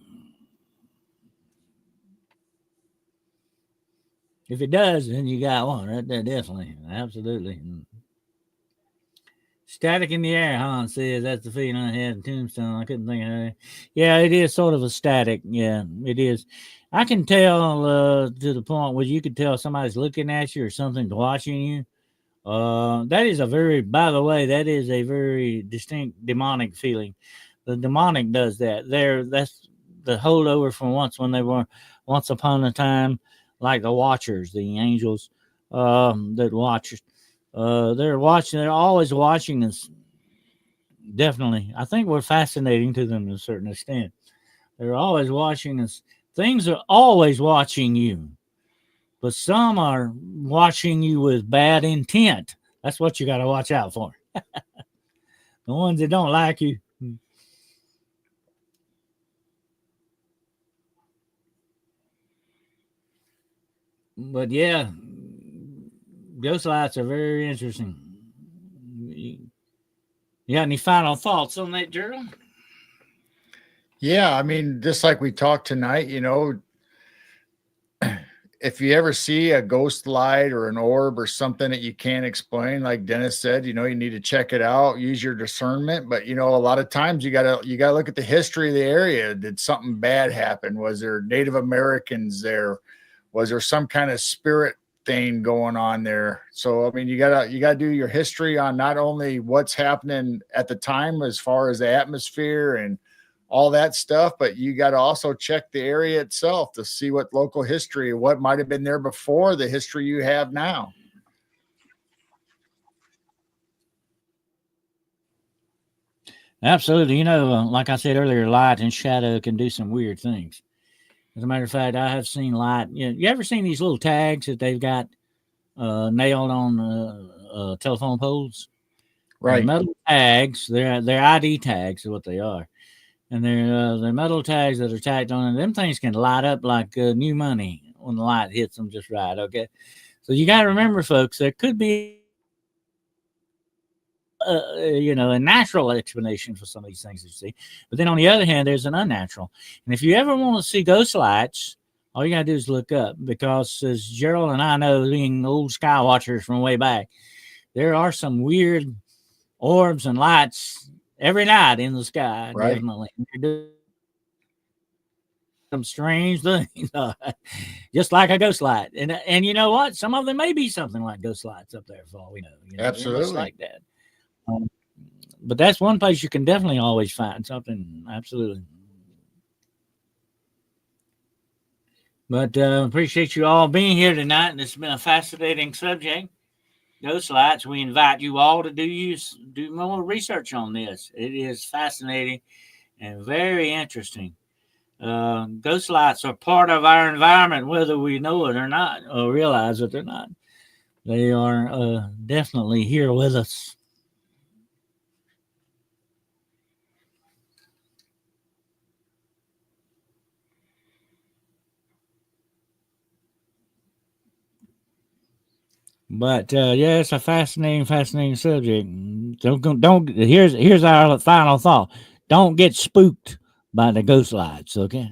If it does, then you got one right there, definitely. Absolutely. Static in the air, Hans says that's the feeling I had in Tombstone. I couldn't think of it. Yeah, it is sort of a static. Yeah, it is. I can tell to the point where you could tell somebody's looking at you or something's watching you. That is by the way, that is a very distinct demonic feeling. The demonic does that. That's the holdover from when they were once upon a time, like the watchers, the angels that watch. They're watching. They're always watching us. Definitely, I think we're fascinating to them to a certain extent. They're always watching us. Things are always watching you, but some are watching you with bad intent. That's what you got to watch out for. The ones that don't like you. But yeah, ghost lights are very interesting. You got any final thoughts on that, Gerald? Yeah, I mean, just like we talked tonight, if you ever see a ghost light or an orb or something that you can't explain, like Dennis said, you need to check it out, use your discernment. But a lot of times you gotta look at the history of the area. Did something bad happen? Was there Native Americans there? Was there some kind of spirit thing going on there? So I mean, you gotta do your history on not only what's happening at the time as far as the atmosphere and all that stuff, but you got to also check the area itself to see what local history, what might have been there before the history you have now. Absolutely. Like I said earlier, light and shadow can do some weird things. As a matter of fact, I have seen light. You ever seen these little tags that they've got nailed on telephone poles? Right. They're metal tags. They're ID tags is what they are. And they're metal tags that are tacked on, and them things can light up like new money when the light hits them just right. Okay, so you got to remember, folks, there could be a natural explanation for some of these things you see, but then on the other hand, there's an unnatural. And if you ever want to see ghost lights, all you got to do is look up, because as Gerald and I know, being old sky watchers from way back, there are some weird orbs and lights every night in the sky. Right. Definitely. Some strange things, just like a ghost light. And you know what? Some of them may be something like ghost lights up there for all we know. Absolutely. Like that. But that's one place you can definitely always find something. Absolutely. But appreciate you all being here tonight. And it's been a fascinating subject. Ghost lights. We invite you all to do more research on this. It is fascinating and very interesting. Ghost lights are part of our environment, whether we know it or not, or realize it or not. They are definitely here with us. But yeah, it's a fascinating subject. Don't. Here's our final thought. Don't get spooked by the ghost lights. Okay.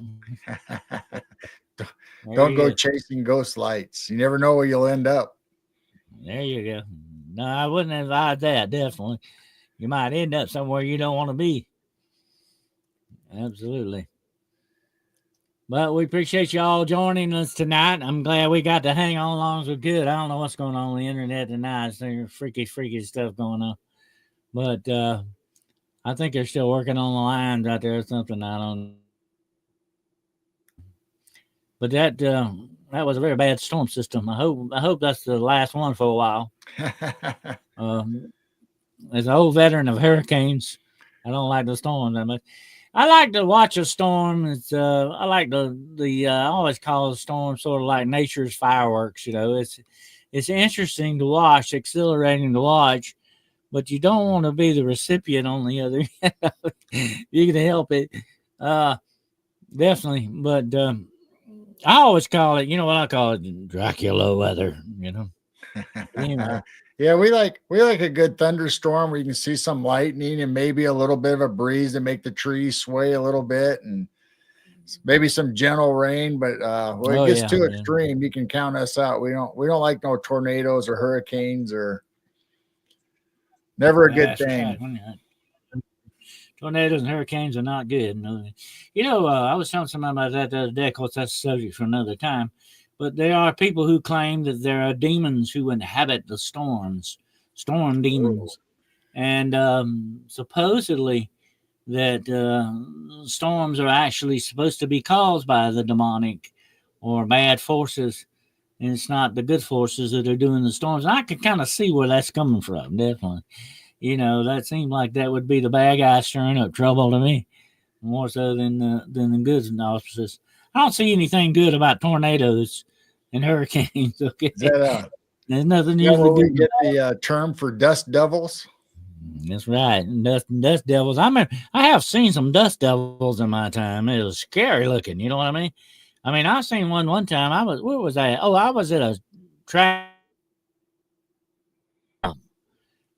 Don't go chasing ghost lights. You never know where you'll end up. There you go. No, I wouldn't advise that. Definitely, you might end up somewhere you don't want to be. Absolutely. But we appreciate y'all joining us tonight. I'm glad we got to hang on long as we could. I don't know what's going on the internet tonight. There's freaky stuff going on. But I think they're still working on the lines out there or something. I don't. But that was a very bad storm system. I hope that's the last one for a while. As an old veteran of hurricanes, I don't like the storms that much. I like to watch a storm. It's I like I always call a storm sort of like nature's fireworks. You know, it's interesting to watch, exhilarating to watch, but you don't want to be the recipient on the other end. You can help it, definitely. But I always call it, you know what I call it, Dracula weather. You know. Anyway. Yeah, we like a good thunderstorm where you can see some lightning and maybe a little bit of a breeze to make the trees sway a little bit, and maybe some gentle rain. But when it gets too extreme, you can count us out. We don't like no tornadoes or hurricanes, or never a good thing. Right. Tornadoes and hurricanes are not good. No. You know, I was telling somebody about that the other day. Of course, that's a subject for another time. But there are people who claim that there are demons who inhabit the storms, storm demons. And supposedly that storms are actually supposed to be caused by the demonic or bad forces. And it's not the good forces that are doing the storms. And I can kind of see where that's coming from, definitely. You know, that seems like that would be the bad guy stirring up trouble to me, more so than the good auspices. I don't see anything good about tornadoes and hurricanes. Okay, there's nothing usually we get the term for dust devils. That's right, dust devils. I have seen some dust devils in my time. It was scary looking. You know what I mean? I seen one time. Where was I? Oh, I was at a trash.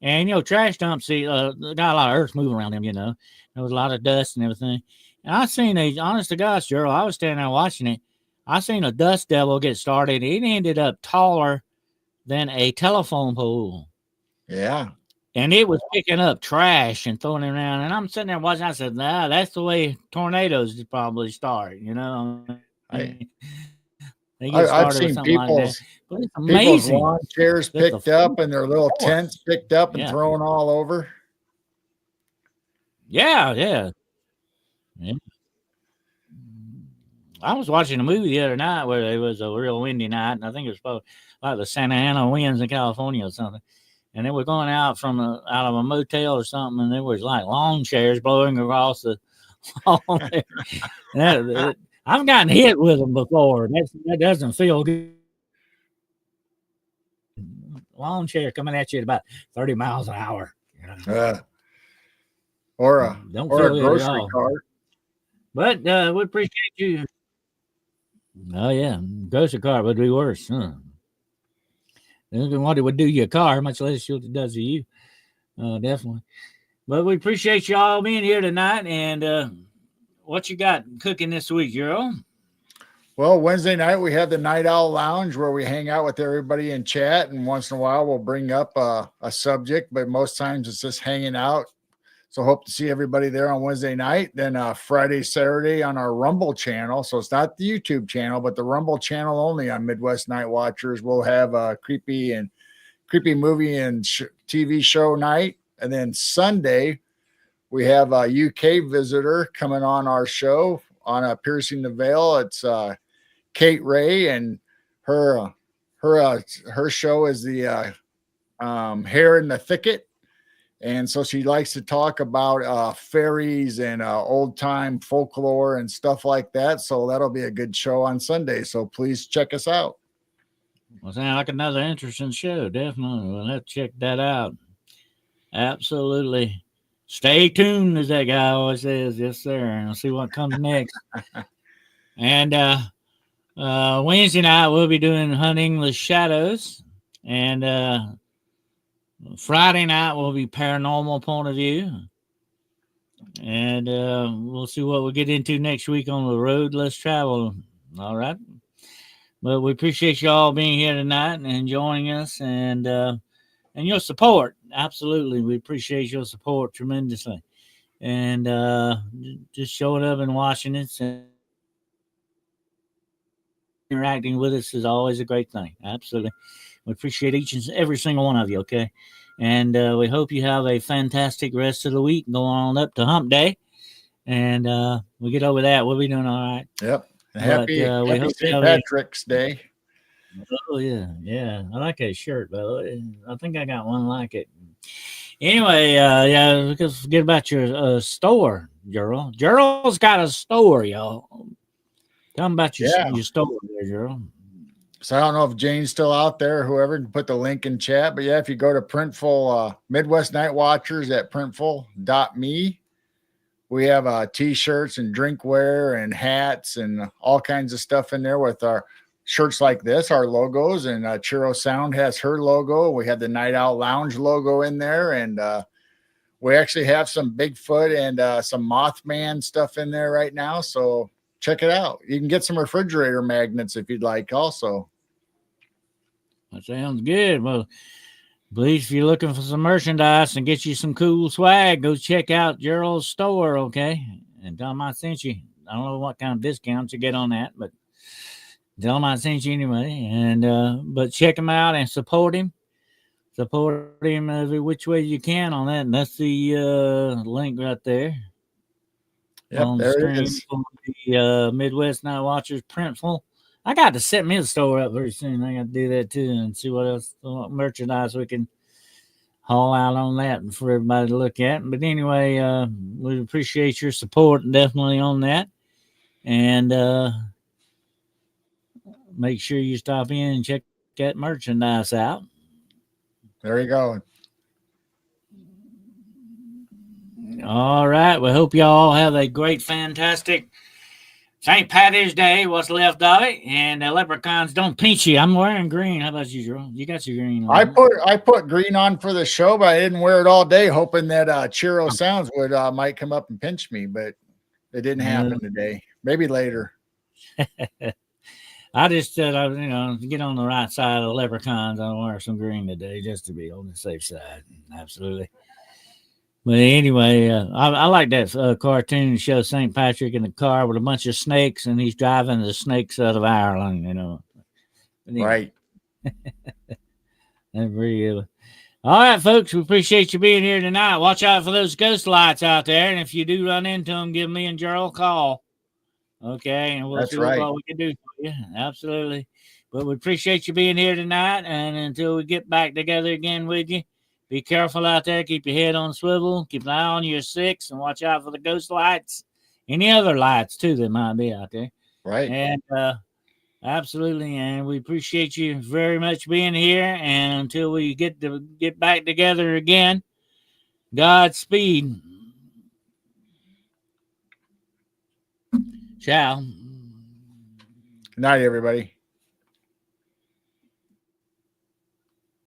And, you know, trash dumps, got a lot of earth moving around them, you know. There was a lot of dust and everything. And I seen honest to gosh, Gerald, I was standing there watching it. I seen a dust devil get started. It ended up taller than a telephone pole. Yeah. And it was picking up trash and throwing it around. And I'm sitting there watching. I said, nah, that's the way tornadoes probably start, you know. I've seen people's lawn chairs picked up and their little tents picked up and thrown all over. Yeah. I was watching a movie the other night where it was a real windy night, and I think it was probably like the Santa Ana winds in California or something. And they were going out out of a motel or something, and there was like lawn chairs blowing across the lawn there. I've gotten hit with them before. That doesn't feel good. Lawn chair coming at you at about 30 miles an hour. You know? Or a grocery cart. But we appreciate you. Oh, yeah. Grocery cart would be worse. Huh? What it would do to your car, much less what it does to you. Definitely. But we appreciate y'all being here tonight. And what you got cooking this week, Gerald? Well, Wednesday night we have the Night Owl Lounge where we hang out with everybody and chat. And once in a while we'll bring up a subject, but most times it's just hanging out. So hope to see everybody there on Wednesday night. Then Friday, Saturday on our Rumble channel. So it's not the YouTube channel, but the Rumble channel only on Midwest Night Watchers. We'll have a creepy movie and TV show night. And then Sunday, we have a UK visitor coming on our show on Piercing the Veil. It's Kate Ray, and her show is the Hair in the Thicket. And so she likes to talk about fairies and old time folklore and stuff like that. So that'll be a good show on Sunday. So please check us out. Well, sounds like another interesting show. Definitely. We'll have to check that out. Absolutely. Stay tuned, as that guy always says. Yes, sir. And we'll see what comes next. And Wednesday night, we'll be doing Hunting the Shadows. And Friday night will be Paranormal Point of View. And we'll see what we'll get into next week on the road. Let's travel. All right. But we appreciate you all being here tonight and joining us and your support. Absolutely. We appreciate your support tremendously. And just showing up and watching it and interacting with us is always a great thing. Absolutely. We appreciate each and every single one of you. Okay. And we hope you have a fantastic rest of the week going on up to Hump Day. And we get over that. We'll be doing all right. Yep. Happy St. Patrick's Day. Oh, yeah. Yeah. I like that shirt, by the way. I think I got one like it. Anyway, yeah, because forget about your store, Gerald. Gerald's got a store, y'all. Tell them about your store there, Gerald. So I don't know if Jane's still out there, whoever can put the link in chat. But yeah, if you go to Printful, Midwest Night Watchers at printful.me, we have t-shirts and drinkware and hats and all kinds of stuff in there with our shirts like this, our logos, and Chiro Sound has her logo. We have the Night Out Lounge logo in there, and we actually have some Bigfoot and some Mothman stuff in there right now. So check it out. You can get some refrigerator magnets if you'd like also. That sounds good. Well, please, if you're looking for some merchandise and get you some cool swag, go check out Gerald's store, okay? And tell him I sent you. I don't know what kind of discounts you get on that, but tell him I sent you anyway. And but check him out and support him. Support him every which way you can on that. And that's the link right there. Yep, on there the screen it is. for the Midwest Night Watchers Printful. I got to set me the store up very soon. I got to do that too and see what else what merchandise we can haul out on that for everybody to look at. But anyway, we appreciate your support definitely on that. And make sure you stop in and check that merchandise out. There you go. All right. We hope y'all have a great, fantastic St. Patty's Day, what's left of it, and the leprechauns don't pinch you. I'm wearing green. How about you, Drew? You got your green on. I put green on for the show, but I didn't wear it all day, hoping that Chiro Sounds would might come up and pinch me, but it didn't happen today. Maybe later. I just said, to get on the right side of the leprechauns, I'll wear some green today just to be on the safe side. Absolutely. But anyway, I like that cartoon show St. Patrick in the car with a bunch of snakes, and he's driving the snakes out of Ireland, Anyway, right. That's pretty good. All right, folks, we appreciate you being here tonight. Watch out for those ghost lights out there, and if you do run into them, give me and Gerald a call. Okay, and we'll see what we can do for you. Absolutely. But we appreciate you being here tonight, and until we get back together again with you, be careful out there. Keep your head on swivel. Keep an eye on your six and watch out for the ghost lights. Any other lights, too, that might be out there. Right. And absolutely. And we appreciate you very much being here. And until we get back together again, Godspeed. Ciao. Good night, everybody.